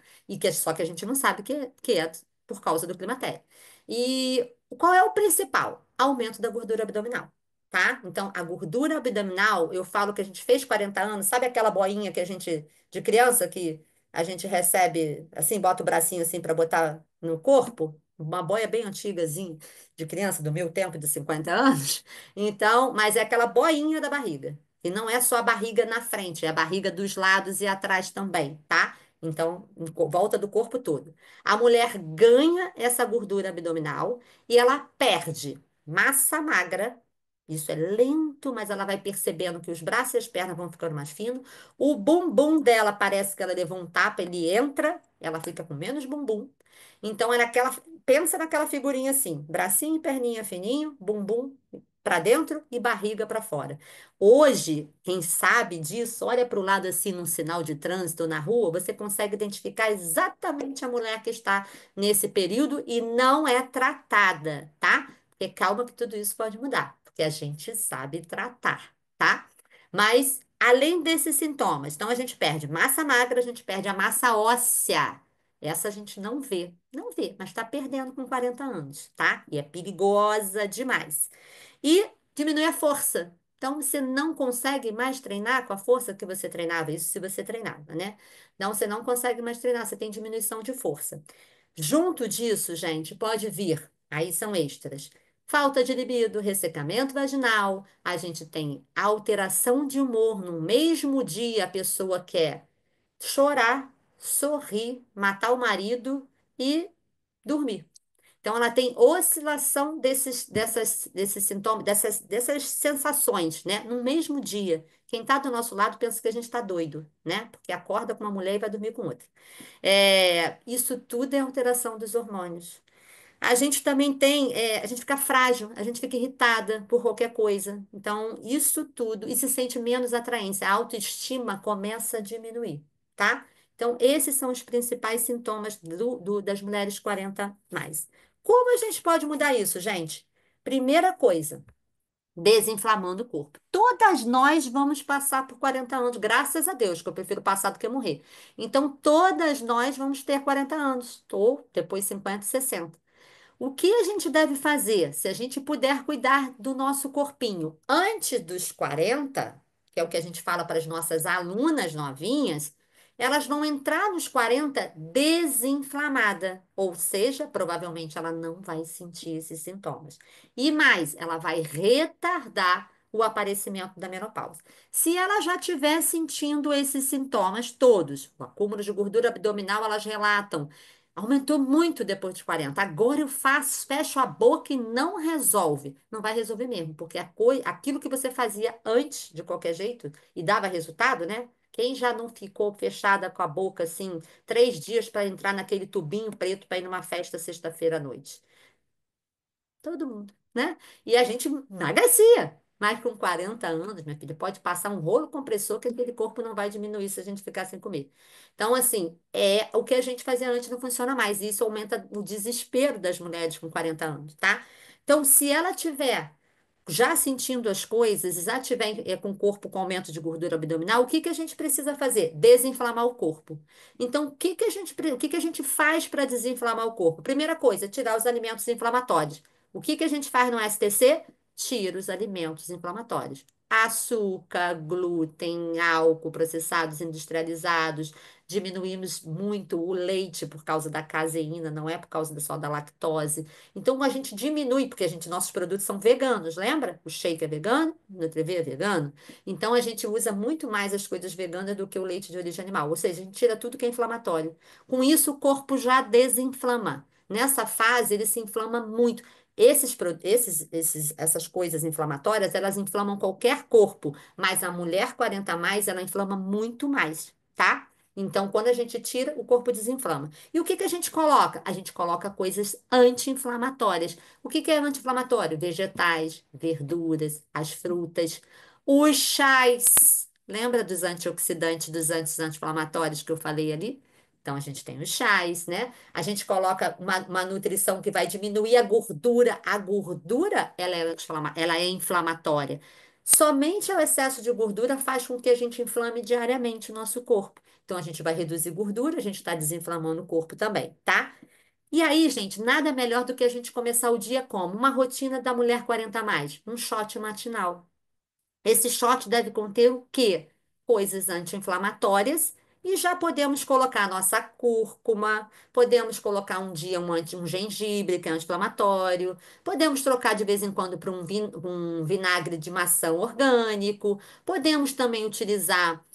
Só que a gente não sabe que é por causa do climatério. E qual é o principal? Aumento da gordura abdominal, tá? Então, a gordura abdominal, eu falo que a gente fez 40 anos, sabe aquela boinha que a gente, de criança, que a gente recebe, assim, bota o bracinho assim para botar no corpo? Uma boia bem antigazinha, de criança, do meu tempo, de 50 anos. Então, mas é aquela boinha da barriga. E não é só a barriga na frente, é a barriga dos lados e atrás também, tá? Então, em volta do corpo todo. A mulher ganha essa gordura abdominal e ela perde massa magra. Isso é lento, mas ela vai percebendo que os braços e as pernas vão ficando mais finos. O bumbum dela parece que ela levou um tapa, ele entra, ela fica com menos bumbum. Então, pensa naquela figurinha assim: bracinho e perninha fininho, bumbum para dentro e barriga para fora. Hoje, quem sabe disso, olha para o lado assim num sinal de trânsito na rua, você consegue identificar exatamente a mulher que está nesse período e não é tratada, tá? Porque calma que tudo isso pode mudar, porque a gente sabe tratar, tá? Mas além desses sintomas, então a gente perde massa magra, a gente perde a massa óssea. Essa a gente não vê, mas está perdendo com 40 anos, tá? E é perigosa demais. E diminui a força. Então, você não consegue mais treinar com a força que você treinava, isso se você treinava, né? Não, você não consegue mais treinar, você tem diminuição de força. Junto disso, gente, pode vir, aí são extras. Falta de libido, ressecamento vaginal, a gente tem alteração de humor no mesmo dia, a pessoa quer chorar, sorrir, matar o marido e dormir. Então, ela tem oscilação desses sintomas, dessas sensações, né? No mesmo dia. Quem está do nosso lado pensa que a gente está doido, né? Porque acorda com uma mulher e vai dormir com outra. Isso tudo é alteração dos hormônios. A gente também tem, a gente fica frágil, a gente fica irritada por qualquer coisa. Então, isso tudo, e se sente menos atraente, a autoestima começa a diminuir, tá? Então, esses são os principais sintomas das mulheres 40 mais. Como a gente pode mudar isso, gente? Primeira coisa, desinflamando o corpo. Todas nós vamos passar por 40 anos, graças a Deus, que eu prefiro passar do que morrer. Então, todas nós vamos ter 40 anos, ou depois 50, 60. O que a gente deve fazer se a gente puder cuidar do nosso corpinho antes dos 40, que é o que a gente fala para as nossas alunas novinhas, elas vão entrar nos 40 desinflamada, ou seja, provavelmente ela não vai sentir esses sintomas. E mais, ela vai retardar o aparecimento da menopausa. Se ela já estiver sentindo esses sintomas todos, o acúmulo de gordura abdominal, elas relatam. Aumentou muito depois dos 40. Agora eu faço, fecho a boca e não resolve. Não vai resolver mesmo, porque aquilo que você fazia antes, de qualquer jeito, e dava resultado, né? Quem já não ficou fechada com a boca assim, 3 dias para entrar naquele tubinho preto para ir numa festa sexta-feira à noite? Todo mundo, né? E a gente emagrecia. Mas com 40 anos, minha filha, pode passar um rolo compressor que aquele corpo não vai diminuir se a gente ficar sem comer. Então, assim, o que a gente fazia antes não funciona mais. E isso aumenta o desespero das mulheres com 40 anos, tá? Então, se ela tiver já sentindo as coisas, já tiver com o corpo com aumento de gordura abdominal, o que que a gente precisa fazer? Desinflamar o corpo. Então, o que que a gente faz para desinflamar o corpo? Primeira coisa, tirar os alimentos inflamatórios. O que que a gente faz no STC? Tira os alimentos inflamatórios. Açúcar, glúten, álcool, processados industrializados. Diminuímos muito o leite por causa da caseína, não é por causa só da lactose. Então a gente diminui, porque nossos produtos são veganos, lembra? O shake é vegano, o Nutrivê é vegano. Então a gente usa muito mais as coisas veganas do que o leite de origem animal. Ou seja, a gente tira tudo que é inflamatório. Com isso, o corpo já desinflama. Nessa fase, ele se inflama muito. Essas coisas inflamatórias, elas inflamam qualquer corpo, mas a mulher 40 a mais, ela inflama muito mais, tá? Então, quando a gente tira, o corpo desinflama. E o que que a gente coloca? A gente coloca coisas anti-inflamatórias. O que que é anti-inflamatório? Vegetais, verduras, as frutas, os chás. Lembra dos antioxidantes, dos anti-inflamatórios que eu falei ali? Então, a gente tem os chás, né? A gente coloca uma nutrição que vai diminuir a gordura. A gordura, ela é inflamatória. Somente o excesso de gordura faz com que a gente inflame diariamente o nosso corpo. Então, a gente vai reduzir gordura, a gente está desinflamando o corpo também, tá? E aí, gente, nada melhor do que a gente começar o dia como? Uma rotina da mulher 40 a mais, um shot matinal. Esse shot deve conter o quê? Coisas anti-inflamatórias e já podemos colocar nossa cúrcuma, podemos colocar um dia um gengibre, que é anti-inflamatório, podemos trocar de vez em quando para um vinagre de maçã orgânico, podemos também utilizar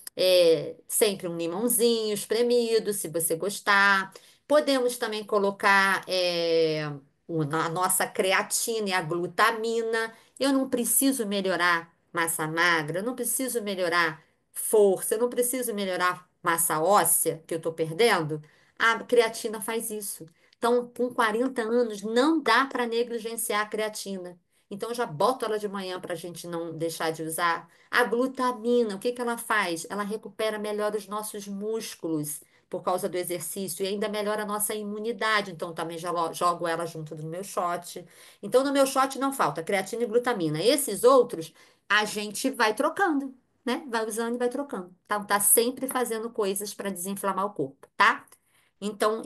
sempre um limãozinho espremido, se você gostar. Podemos também colocar a nossa creatina e a glutamina. Eu não preciso melhorar massa magra, eu não preciso melhorar força, eu não preciso melhorar massa óssea que eu estou perdendo. A creatina faz isso. Então, com 40 anos, não dá para negligenciar a creatina. Então, eu já boto ela de manhã para a gente não deixar de usar. A glutamina, o que que ela faz? Ela recupera melhor os nossos músculos por causa do exercício e ainda melhora a nossa imunidade. Então, também já jogo ela junto do meu shot. Então, no meu shot não falta creatina e glutamina. Esses outros, a gente vai trocando, né? Vai usando e vai trocando. Então, tá sempre fazendo coisas para desinflamar o corpo, tá? Então,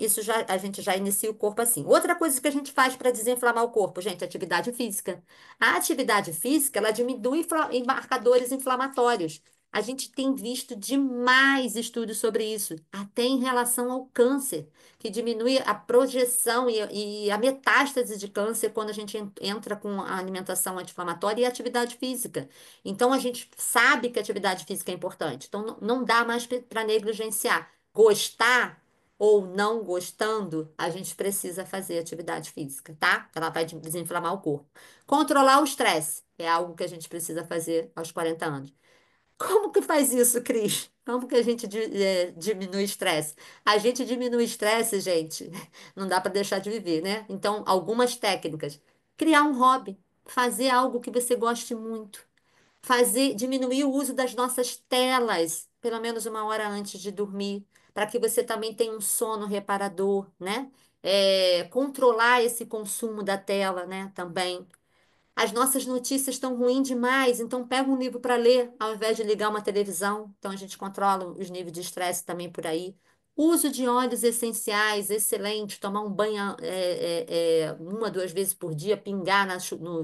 a gente já inicia o corpo assim. Outra coisa que a gente faz para desinflamar o corpo, gente, atividade física. A atividade física, ela diminui marcadores inflamatórios. A gente tem visto demais estudos sobre isso, até em relação ao câncer, que diminui a projeção e a metástase de câncer quando a gente entra com a alimentação anti-inflamatória e a atividade física. Então, a gente sabe que a atividade física é importante. Então, não dá mais para negligenciar. Gostar. ou não gostando, a gente precisa fazer atividade física, tá? Ela vai desinflamar o corpo. Controlar o estresse é algo que a gente precisa fazer aos 40 anos. Como que faz isso, Cris? Como que a gente diminui o estresse? A gente diminui o estresse, gente, não dá para deixar de viver, né? Então, algumas técnicas. Criar um hobby, fazer algo que você goste muito, fazer, diminuir o uso das nossas telas, pelo menos 1 hora antes de dormir, para que você também tenha um sono reparador, né? Controlar esse consumo da tela, né? Também. As nossas notícias estão ruins demais, então pega um livro para ler, ao invés de ligar uma televisão. Então a gente controla os níveis de estresse também por aí. Uso de óleos essenciais, excelente. Tomar um banho 1, 2 vezes por dia, pingar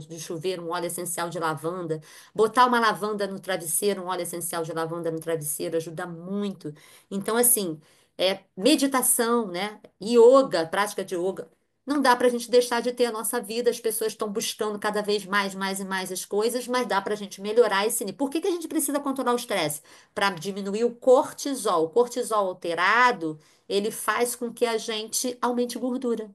de chuveiro um óleo essencial de lavanda, botar uma lavanda no travesseiro, um óleo essencial de lavanda no travesseiro, ajuda muito. Então, assim, meditação, né? Yoga, prática de yoga. Não dá para a gente deixar de ter a nossa vida, as pessoas estão buscando cada vez mais, mais e mais as coisas, mas dá para a gente melhorar esse nível. Por que que a gente precisa controlar o estresse? Para diminuir o cortisol. O cortisol alterado, ele faz com que a gente aumente gordura.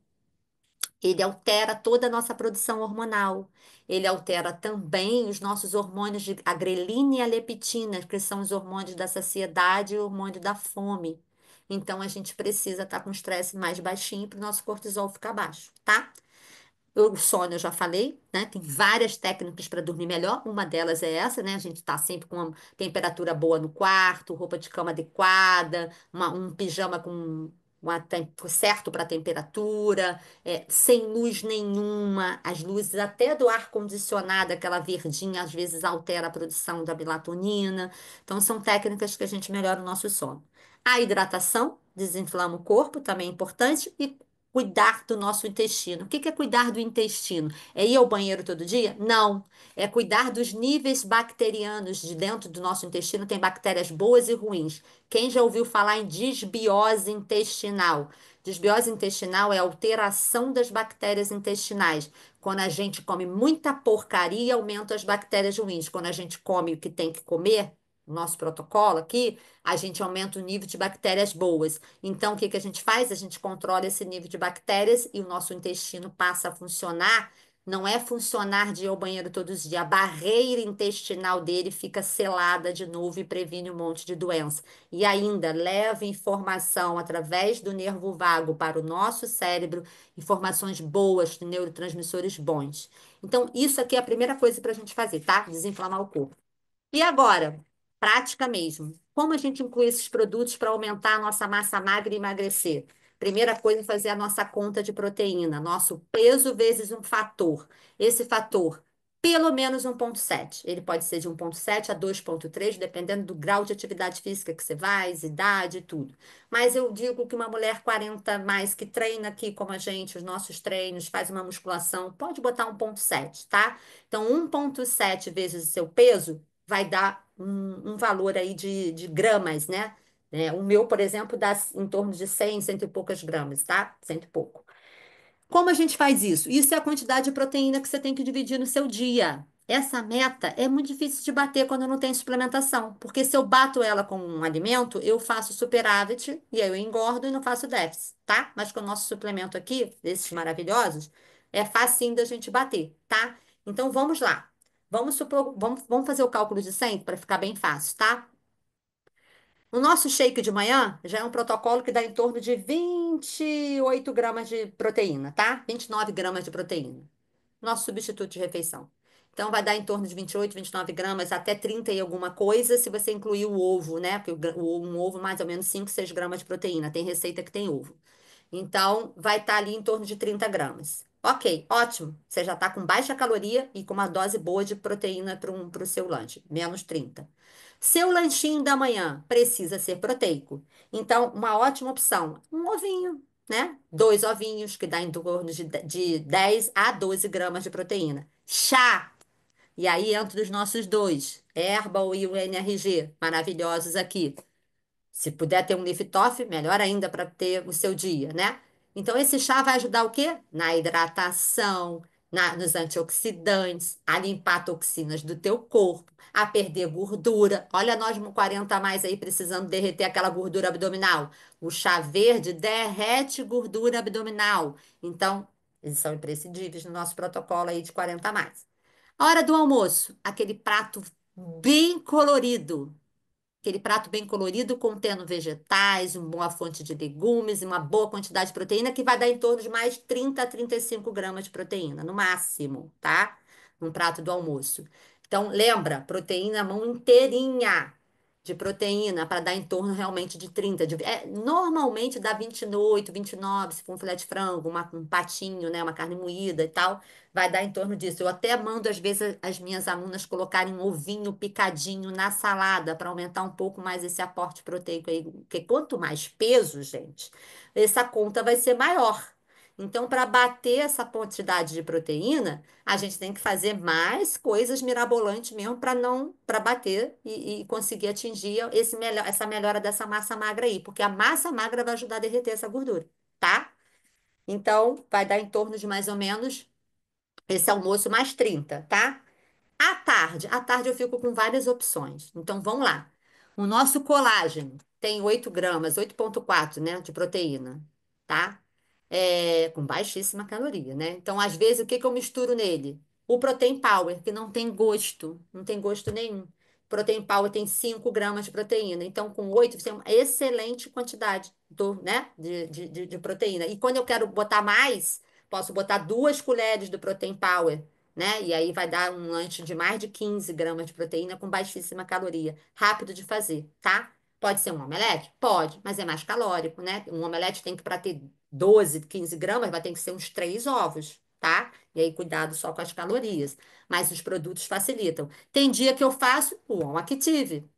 Ele altera toda a nossa produção hormonal. Ele altera também os nossos hormônios de a grelina e a leptina, que são os hormônios da saciedade e o hormônio da fome. Então, a gente precisa estar com o estresse mais baixinho para o nosso cortisol ficar baixo, tá? O sono eu já falei, né? Tem várias técnicas para dormir melhor. Uma delas é essa, né? A gente tá sempre com uma temperatura boa no quarto, roupa de cama adequada, um pijama com tempo certo para a temperatura, sem luz nenhuma. As luzes até do ar-condicionado, aquela verdinha, às vezes altera a produção da melatonina. Então, são técnicas que a gente melhora o nosso sono. A hidratação desinflama o corpo, também é importante, e cuidar do nosso intestino. O que que é cuidar do intestino? É ir ao banheiro todo dia? Não. É cuidar dos níveis bacterianos de dentro do nosso intestino. Tem bactérias boas e ruins. Quem já ouviu falar em desbiose intestinal? Desbiose intestinal é a alteração das bactérias intestinais. Quando a gente come muita porcaria, aumenta as bactérias ruins. Quando a gente come o que tem que comer, nosso protocolo aqui, a gente aumenta o nível de bactérias boas. Então, o que que a gente faz? A gente controla esse nível de bactérias e o nosso intestino passa a funcionar. Não é funcionar de ir ao banheiro todos os dias. A barreira intestinal dele fica selada de novo e previne um monte de doença. E ainda leva informação através do nervo vago para o nosso cérebro, informações boas, de neurotransmissores bons. Então, isso aqui é a primeira coisa para a gente fazer, tá? Desinflamar o corpo. E agora, prática mesmo. Como a gente inclui esses produtos para aumentar a nossa massa magra e emagrecer? Primeira coisa é fazer a nossa conta de proteína, nosso peso vezes um fator. Esse fator, pelo menos 1,7. Ele pode ser de 1,7 a 2,3, dependendo do grau de atividade física que você faz, idade e tudo. Mas eu digo que uma mulher 40 mais que treina aqui como a gente, os nossos treinos, faz uma musculação, pode botar 1,7, tá? Então, 1,7 vezes o seu peso vai dar um valor aí de gramas, né? O meu, por exemplo, dá em torno de 100, cento e poucas gramas, tá? Cento e pouco. Como a gente faz isso? Isso é a quantidade de proteína que você tem que dividir no seu dia. Essa meta é muito difícil de bater quando não tem suplementação, porque se eu bato ela com um alimento, eu faço superávit e aí eu engordo e não faço déficit, tá? Mas com o nosso suplemento aqui, desses maravilhosos, é facinho da gente bater, tá? Então vamos lá. Vamos fazer o cálculo de 100 para ficar bem fácil, tá? O nosso shake de manhã já é um protocolo que dá em torno de 28 gramas de proteína, tá? 29 gramas de proteína. Nosso substituto de refeição. Então, vai dar em torno de 28, 29 gramas, até 30 e alguma coisa, se você incluir o ovo, né? Porque um ovo, mais ou menos 5, 6 gramas de proteína. Tem receita que tem ovo. Então, vai estar ali em torno de 30 gramas. Ok, ótimo. Você já está com baixa caloria e com uma dose boa de proteína para o seu lanche, menos 30. Seu lanchinho da manhã precisa ser proteico. Então, uma ótima opção, um ovinho, né? 2 ovinhos, que dá em torno de 10 a 12 gramas de proteína. Chá. E aí entra os nossos dois, Herbal e o NRG, maravilhosos aqui. Se puder ter um Liftoff, melhor ainda para ter o seu dia, né? Então, esse chá vai ajudar o quê? Na hidratação, nos antioxidantes, a limpar toxinas do teu corpo, a perder gordura. Olha nós com 40 a mais aí precisando derreter aquela gordura abdominal. O chá verde derrete gordura abdominal. Então, eles são imprescindíveis no nosso protocolo aí de 40 a mais. A hora do almoço, aquele prato bem colorido. Aquele prato bem colorido, contendo vegetais, uma boa fonte de legumes e uma boa quantidade de proteína, que vai dar em torno de mais 30 a 35 gramas de proteína, no máximo, tá? Num prato do almoço. Então, lembra, proteína, mão inteirinha de proteína, para dar em torno realmente de 30. Normalmente dá 28, 29, se for um filé de frango, um patinho, né? Uma carne moída e tal. Vai dar em torno disso. Eu até mando, às vezes, as minhas alunas colocarem um ovinho picadinho na salada para aumentar um pouco mais esse aporte proteico aí. Porque quanto mais peso, gente, essa conta vai ser maior. Então, para bater essa quantidade de proteína, a gente tem que fazer mais coisas mirabolantes mesmo para bater e conseguir atingir essa melhora dessa massa magra aí. Porque a massa magra vai ajudar a derreter essa gordura, tá? Então, vai dar em torno de mais ou menos esse almoço mais 30, tá? À tarde eu fico com várias opções. Então vamos lá. O nosso colágeno tem 8 gramas, 8,4, né, de proteína, tá? Com baixíssima caloria, né? Então, às vezes, o que que eu misturo nele? O Protein Power, que não tem gosto, não tem gosto nenhum. Protein Power tem 5 gramas de proteína. Então, com 8 você tem uma excelente quantidade né, de proteína. E quando eu quero botar mais, posso botar 2 colheres do Protein Power, né? E aí vai dar um lanche de mais de 15 gramas de proteína com baixíssima caloria. Rápido de fazer, tá? Pode ser um omelete? Pode, mas é mais calórico, né? Um omelete tem que, para ter 12, 15 gramas, vai ter que ser uns 3 ovos, tá? E aí, cuidado só com as calorias. Mas os produtos facilitam. Tem dia que eu faço o On Active.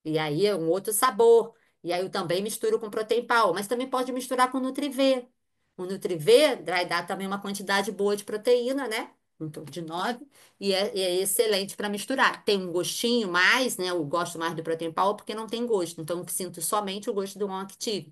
E aí é um outro sabor. E aí eu também misturo com Protein Pau, mas também pode misturar com Nutrivê. O Nutrivê vai dar também uma quantidade boa de proteína, né? Então, de 9, e é excelente para misturar. Tem um gostinho mais, né? Eu gosto mais do Protein Pau porque não tem gosto. Então, eu sinto somente o gosto do On Active.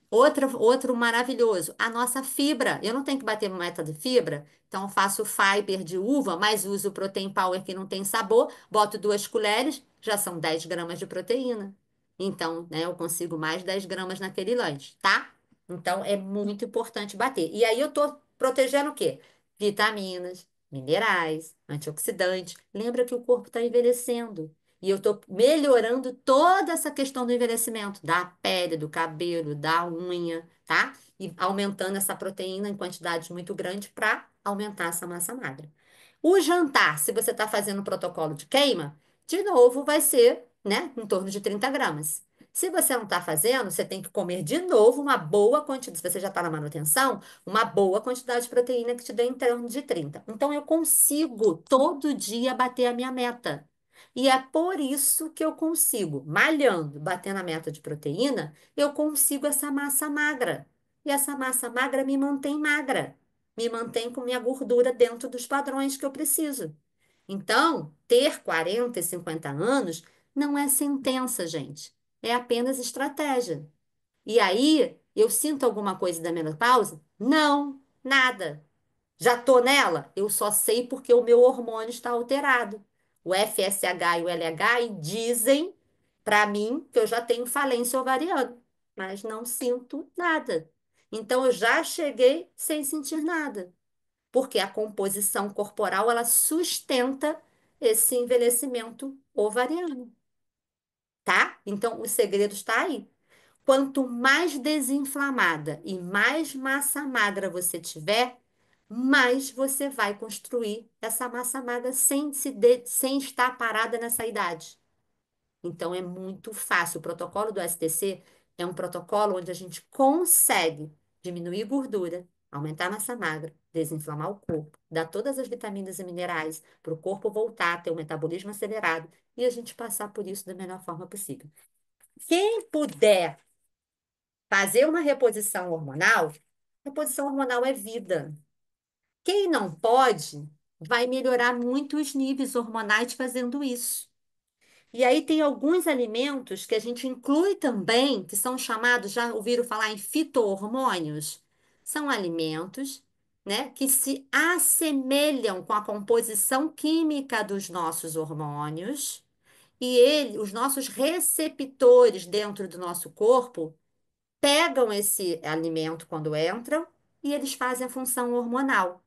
Outro maravilhoso, a nossa fibra. Eu não tenho que bater meta de fibra, então eu faço fiber de uva, mas uso o protein power que não tem sabor, boto 2 colheres, já são 10 gramas de proteína. Então, né, eu consigo mais 10 gramas naquele lanche, tá? Então, é muito importante bater. E aí eu tô protegendo o quê? Vitaminas, minerais, antioxidantes. Lembra que o corpo está envelhecendo. E eu estou melhorando toda essa questão do envelhecimento, da pele, do cabelo, da unha, tá? E aumentando essa proteína em quantidades muito grandes para aumentar essa massa magra. O jantar, se você está fazendo o protocolo de queima, de novo vai ser, né, em torno de 30 gramas. Se você não está fazendo, você tem que comer de novo uma boa quantidade, se você já está na manutenção, uma boa quantidade de proteína que te dê em torno de 30. Então, eu consigo todo dia bater a minha meta. E é por isso que eu consigo, malhando, batendo a meta de proteína, eu consigo essa massa magra. E essa massa magra me mantém magra, me mantém com minha gordura dentro dos padrões que eu preciso. Então, ter 40 e 50 anos não é sentença, gente. É apenas estratégia. E aí, eu sinto alguma coisa da menopausa? Não, nada. Já tô nela? Eu só sei porque o meu hormônio está alterado. O FSH e o LH dizem para mim que eu já tenho falência ovariana, mas não sinto nada. Então eu já cheguei sem sentir nada, porque a composição corporal ela sustenta esse envelhecimento ovariano, tá? Então o segredo está aí. Quanto mais desinflamada e mais massa magra você tiver, mais você vai construir essa massa magra sem estar parada nessa idade. Então é muito fácil. O protocolo do STC é um protocolo onde a gente consegue diminuir gordura, aumentar a massa magra, desinflamar o corpo, dar todas as vitaminas e minerais para o corpo voltar a ter um metabolismo acelerado e a gente passar por isso da melhor forma possível. Quem puder fazer uma reposição hormonal é vida. Quem não pode, vai melhorar muito os níveis hormonais fazendo isso. E aí tem alguns alimentos que a gente inclui também, que são chamados, já ouviram falar em fito-hormônios? São alimentos, né, que se assemelham com a composição química dos nossos hormônios, e os nossos receptores dentro do nosso corpo pegam esse alimento quando entram e eles fazem a função hormonal,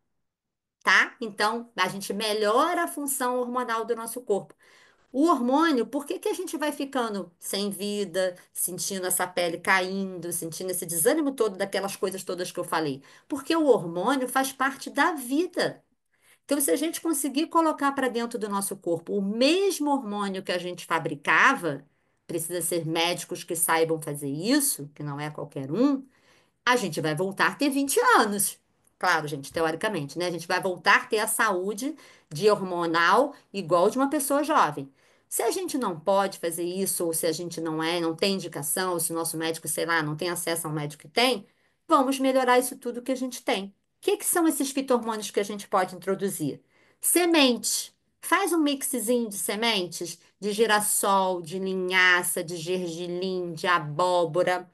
tá? Então, a gente melhora a função hormonal do nosso corpo. O hormônio, por que que a gente vai ficando sem vida, sentindo essa pele caindo, sentindo esse desânimo todo daquelas coisas todas que eu falei? Porque o hormônio faz parte da vida. Então, se a gente conseguir colocar para dentro do nosso corpo o mesmo hormônio que a gente fabricava, precisa ser médicos que saibam fazer isso, que não é qualquer um, a gente vai voltar a ter 20 anos. Claro, gente, teoricamente, né? A gente vai voltar a ter a saúde de hormonal igual de uma pessoa jovem. Se a gente não pode fazer isso, ou se a gente não tem indicação, ou se o nosso médico, sei lá, não tem acesso ao médico que tem, vamos melhorar isso tudo que a gente tem. O que que são esses fito-hormônios que a gente pode introduzir? Sementes. Faz um mixzinho de sementes, de girassol, de linhaça, de gergelim, de abóbora,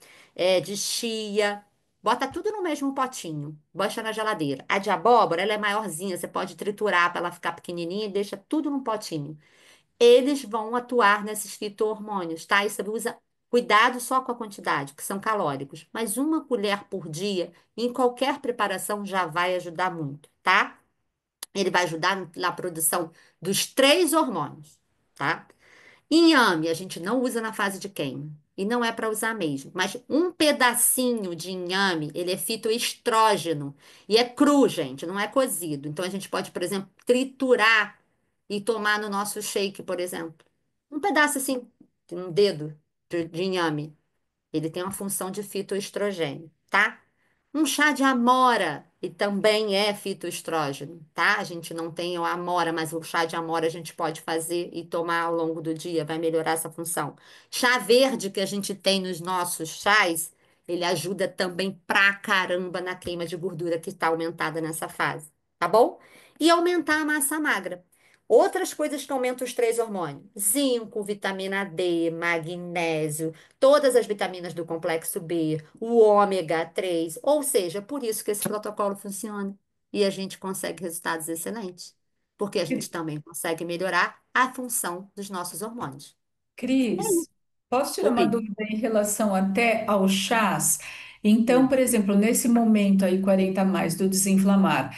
de chia. Bota tudo no mesmo potinho. Bota na geladeira. A de abóbora, ela é maiorzinha. Você pode triturar para ela ficar pequenininha e deixa tudo num potinho. Eles vão atuar nesses fito-hormônios, tá? E você usa cuidado só com a quantidade, que são calóricos. Mas uma colher por dia, em qualquer preparação, já vai ajudar muito, tá? Ele vai ajudar na produção dos três hormônios, tá? Inhame a gente não usa na fase de queima. E não é para usar mesmo. Mas um pedacinho de inhame, ele é fitoestrógeno. E é cru, gente, não é cozido. Então a gente pode, por exemplo, triturar e tomar no nosso shake, por exemplo. Um pedaço assim, um dedo de inhame. Ele tem uma função de fitoestrogênio, tá? Um chá de amora, e também é fitoestrógeno, tá? A gente não tem o amora, mas o chá de amora a gente pode fazer e tomar ao longo do dia, vai melhorar essa função. Chá verde que a gente tem nos nossos chás, ele ajuda também pra caramba na queima de gordura que está aumentada nessa fase, tá bom? E aumentar a massa magra. Outras coisas que aumentam os três hormônios: zinco, vitamina D, magnésio, todas as vitaminas do complexo B, o ômega 3, ou seja, por isso que esse protocolo funciona e a gente consegue resultados excelentes, porque a gente também consegue melhorar a função dos nossos hormônios. É Cris, isso. posso tirar uma Oi. dúvida em relação até ao chás? Então, Hum. por exemplo, nesse momento aí, 40 a mais do desinflamar,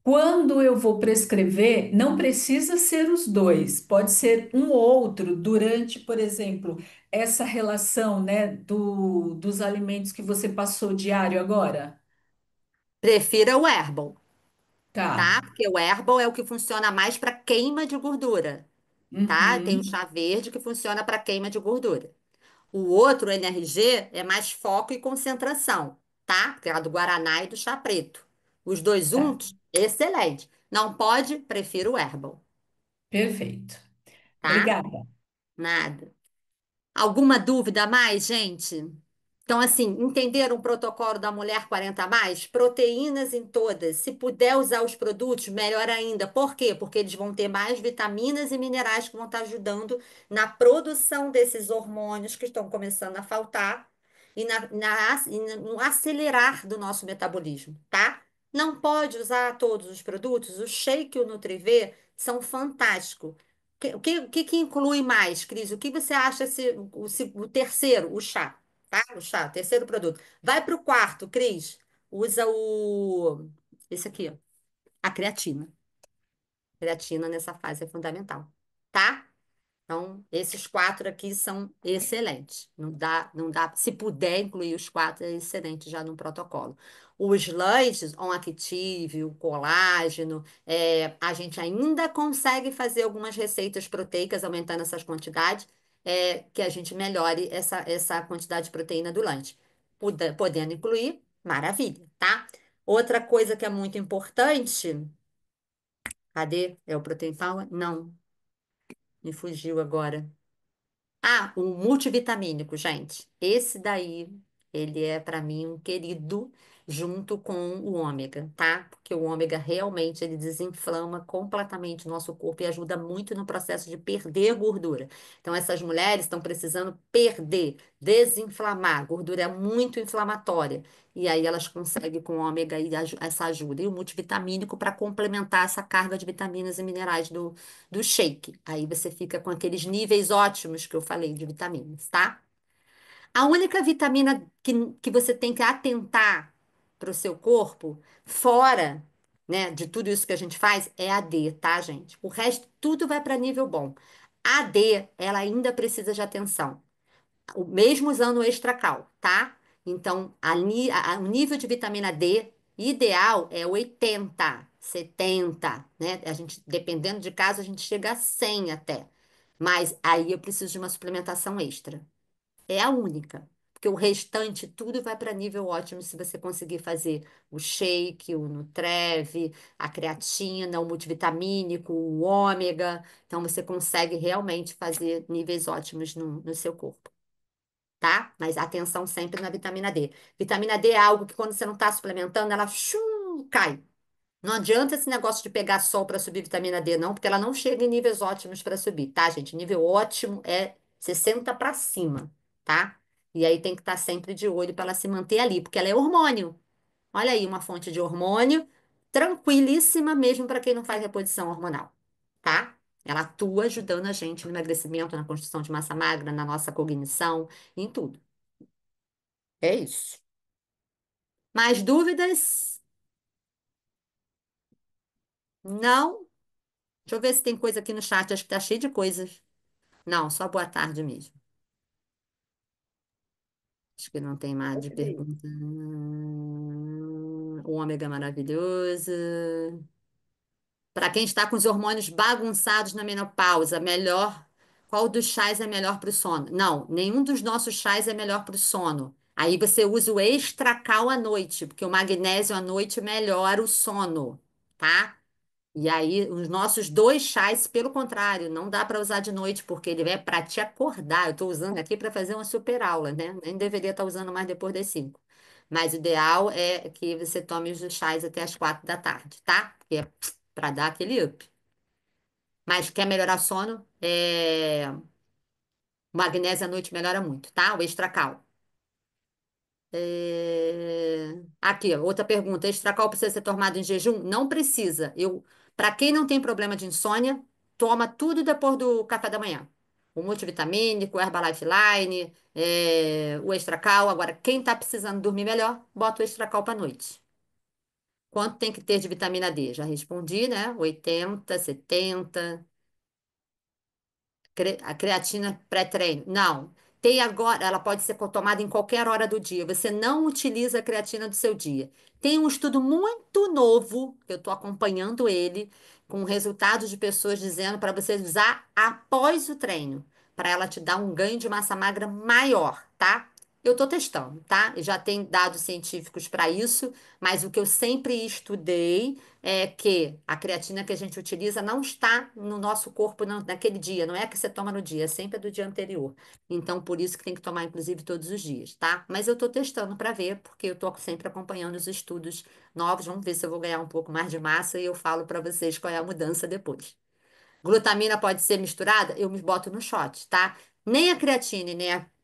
quando eu vou prescrever, não precisa ser os dois, pode ser um ou outro durante, por exemplo, essa relação, né, dos alimentos que você passou diário agora? Prefira o herbal, Tá. tá? Porque o herbal é o que funciona mais para queima de gordura, tá? Tem o Uhum. chá verde que funciona para queima de gordura. O outro, o NRG, é mais foco e concentração, tá? Que é a do Guaraná e do chá preto. Os dois Tá. juntos, excelente. Não pode, prefiro o herbal, Perfeito. tá? Obrigada. Nada. Alguma dúvida a mais, gente? Então, assim, entenderam o protocolo da mulher 40 a mais? Proteínas em todas. Se puder usar os produtos, melhor ainda. Por quê? Porque eles vão ter mais vitaminas e minerais que vão estar ajudando na produção desses hormônios que estão começando a faltar e no acelerar do nosso metabolismo, tá? Não pode usar todos os produtos. O Shake e o Nutrivê são fantásticos. O que inclui mais, Cris? O que você acha o terceiro, o chá, tá? O chá, terceiro produto. Vai para o quarto, Cris. Usa esse aqui, ó, a creatina. Creatina nessa fase é fundamental, tá? Então, esses quatro aqui são excelentes. Não dá. Se puder incluir os quatro, é excelente já no protocolo. Os lanches, on active, o colágeno, a gente ainda consegue fazer algumas receitas proteicas, aumentando essas quantidades, que a gente melhore essa quantidade de proteína do lanche. Podendo incluir, maravilha, tá? Outra coisa que é muito importante, cadê? É o Protein Power? Não, me fugiu agora. Ah, o multivitamínico, gente. Esse daí, ele é para mim um querido. junto com o ômega, tá? Porque o ômega realmente ele desinflama completamente o nosso corpo e ajuda muito no processo de perder gordura. Então, essas mulheres estão precisando perder, desinflamar. Gordura é muito inflamatória. E aí elas conseguem com o ômega aí essa ajuda. E o multivitamínico para complementar essa carga de vitaminas e minerais do shake. Aí você fica com aqueles níveis ótimos que eu falei de vitaminas, tá? A única vitamina que você tem que atentar para o seu corpo, fora, né, de tudo isso que a gente faz, é a D, tá, gente? O resto, tudo vai para nível bom. A D, ela ainda precisa de atenção, mesmo usando o extracal, tá? Então, o nível de vitamina D ideal é 80, 70, né? A gente, dependendo de caso, a gente chega a 100 até. Mas aí eu preciso de uma suplementação extra. É a única. Porque o restante, tudo vai para nível ótimo se você conseguir fazer o shake, o Nutrev, a creatina, o multivitamínico, o ômega. Então, você consegue realmente fazer níveis ótimos no seu corpo, tá? Mas atenção sempre na vitamina D. Vitamina D é algo que quando você não está suplementando, ela cai. Não adianta esse negócio de pegar sol para subir vitamina D, não, porque ela não chega em níveis ótimos para subir, tá, gente? Nível ótimo é 60 para cima, tá? E aí tem que estar sempre de olho para ela se manter ali, porque ela é hormônio. Olha aí, uma fonte de hormônio tranquilíssima mesmo para quem não faz reposição hormonal, tá? Ela atua ajudando a gente no emagrecimento, na construção de massa magra, na nossa cognição, em tudo. É isso. Mais dúvidas? Não? Deixa eu ver se tem coisa aqui no chat. Acho que tá cheio de coisas. Não, só boa tarde mesmo. Acho que não tem mais de Ok. pergunta. O ômega é maravilhoso. Para quem está com os hormônios bagunçados na menopausa, melhor. Qual dos chás é melhor para o sono? Não, nenhum dos nossos chás é melhor para o sono. Aí você usa o extracal à noite, porque o magnésio à noite melhora o sono, tá? E aí, os nossos dois chás, pelo contrário, não dá para usar de noite, porque ele é para te acordar. Eu estou usando aqui para fazer uma super aula, né? Nem deveria estar usando mais depois das 5. Mas o ideal é que você tome os chás até as 4 da tarde, tá? Porque é para dar aquele up. Mas quer melhorar sono? O magnésio à noite melhora muito, tá? O extracal. Aqui, ó, outra pergunta. Extracal precisa ser tomado em jejum? Não precisa. Para quem não tem problema de insônia, toma tudo depois do café da manhã. O multivitamínico, o Herbalife Line, o extracal. Agora, quem está precisando dormir melhor, bota o extracal para noite. Quanto tem que ter de vitamina D? Já respondi, né? 80, 70. A creatina pré-treino. Não. Tem agora, ela pode ser tomada em qualquer hora do dia. Você não utiliza a creatina do seu dia. Tem um estudo muito novo, que eu estou acompanhando ele, com resultados de pessoas dizendo para você usar após o treino, para ela te dar um ganho de massa magra maior, tá? Eu estou testando, tá? E já tem dados científicos para isso, mas o que eu sempre estudei é que a creatina que a gente utiliza não está no nosso corpo naquele dia, não é a que você toma no dia, é sempre a do dia anterior. Então, por isso que tem que tomar, inclusive, todos os dias, tá? Mas eu estou testando para ver, porque eu estou sempre acompanhando os estudos novos. Vamos ver se eu vou ganhar um pouco mais de massa e eu falo para vocês qual é a mudança depois. Glutamina pode ser misturada? Eu me boto no shot, tá? Nem a creatina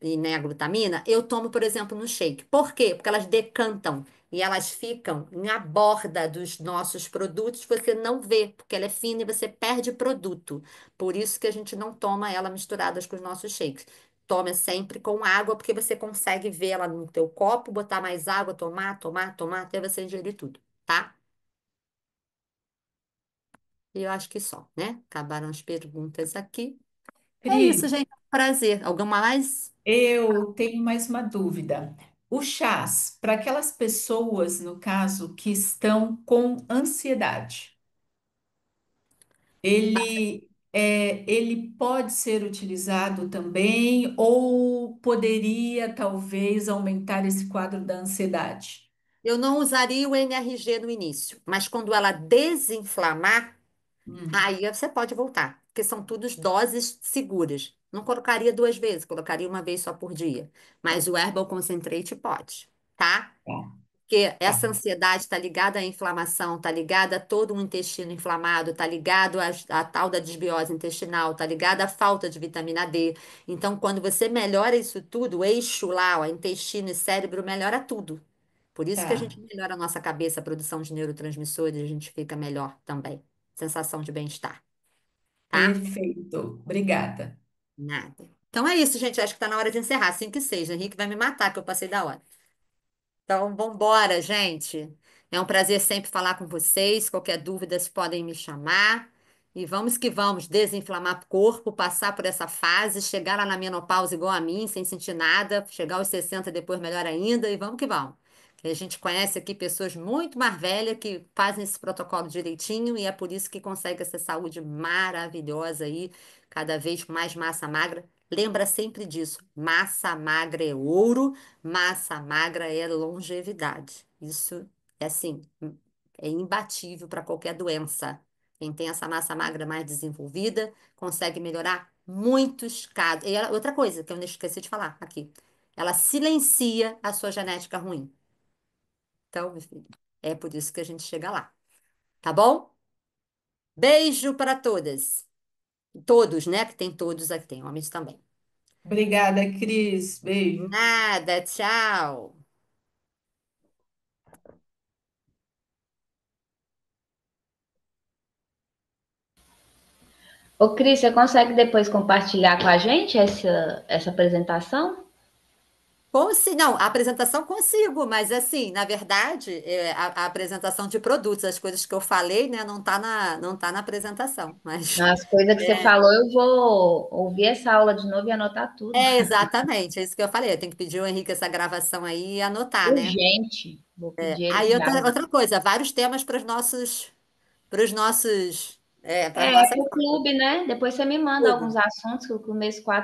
e nem a glutamina eu tomo, por exemplo, no shake. Por quê? Porque elas decantam e elas ficam na borda dos nossos produtos. Você não vê, porque ela é fina e você perde produto. Por isso que a gente não toma ela misturadas com os nossos shakes. Toma sempre com água, porque você consegue ver ela no teu copo, botar mais água, tomar, tomar, tomar, até você ingerir tudo, tá? E eu acho que só, né? Acabaram as perguntas aqui. É isso, Cris, gente. Prazer. Alguma mais? eu tenho mais uma dúvida. O chás, para aquelas pessoas, no caso, que estão com ansiedade, ele pode ser utilizado também ou poderia talvez aumentar esse quadro da ansiedade? Eu não usaria o NRG no início, mas quando ela desinflamar, Hum, aí você pode voltar, porque são todas doses seguras. Não colocaria 2 vezes, colocaria uma vez só por dia. Mas o Herbal Concentrate pode, tá? tá. Porque Tá, essa ansiedade está ligada à inflamação, está ligada a todo um intestino inflamado, está ligado à tal da desbiose intestinal, está ligada à falta de vitamina D. Então, quando você melhora isso tudo, o eixo lá, ó, intestino e cérebro, melhora tudo. Por isso que a tá. gente melhora a nossa cabeça, a produção de neurotransmissores, a gente fica melhor também. Sensação de bem-estar, tá? Perfeito. Obrigada. Nada. Então é isso, gente. Acho que está na hora de encerrar. 5 e 6. Henrique vai me matar, que eu passei da hora. Então, vambora, gente. É um prazer sempre falar com vocês. Qualquer dúvida, vocês podem me chamar. E vamos que vamos, desinflamar o corpo, passar por essa fase, chegar lá na menopausa igual a mim, sem sentir nada, chegar aos 60 depois melhor ainda, e vamos que vamos. Que a gente conhece aqui pessoas muito mais velhas que fazem esse protocolo direitinho e é por isso que consegue essa saúde maravilhosa aí, cada vez com mais massa magra. Lembra sempre disso, massa magra é ouro. Massa magra é longevidade. Isso é assim, é imbatível para qualquer doença. Quem tem essa massa magra mais desenvolvida consegue melhorar muitos casos. E outra coisa que eu esqueci de falar aqui, ela silencia a sua genética ruim. Então, meu filho, é por isso que a gente chega lá. Tá bom? Beijo para todas. Todos, né? Que tem todos aqui, tem homens também. Obrigada, Cris. Beijo. Nada, tchau. Ô, Cris, você consegue depois compartilhar com a gente essa apresentação? Não, a apresentação consigo, mas assim, na verdade, a apresentação de produtos, as coisas que eu falei, né, não tá na apresentação, mas As coisas que você é, falou, eu vou ouvir essa aula de novo e anotar tudo. exatamente, é isso que eu falei. Eu tenho que pedir ao Henrique essa gravação aí e anotar, né? Urgente. Vou pedir ele Aí que grave. outra coisa, vários temas para as É nossas pro aulas. clube, né? Depois você me manda alguns assuntos que o mês 4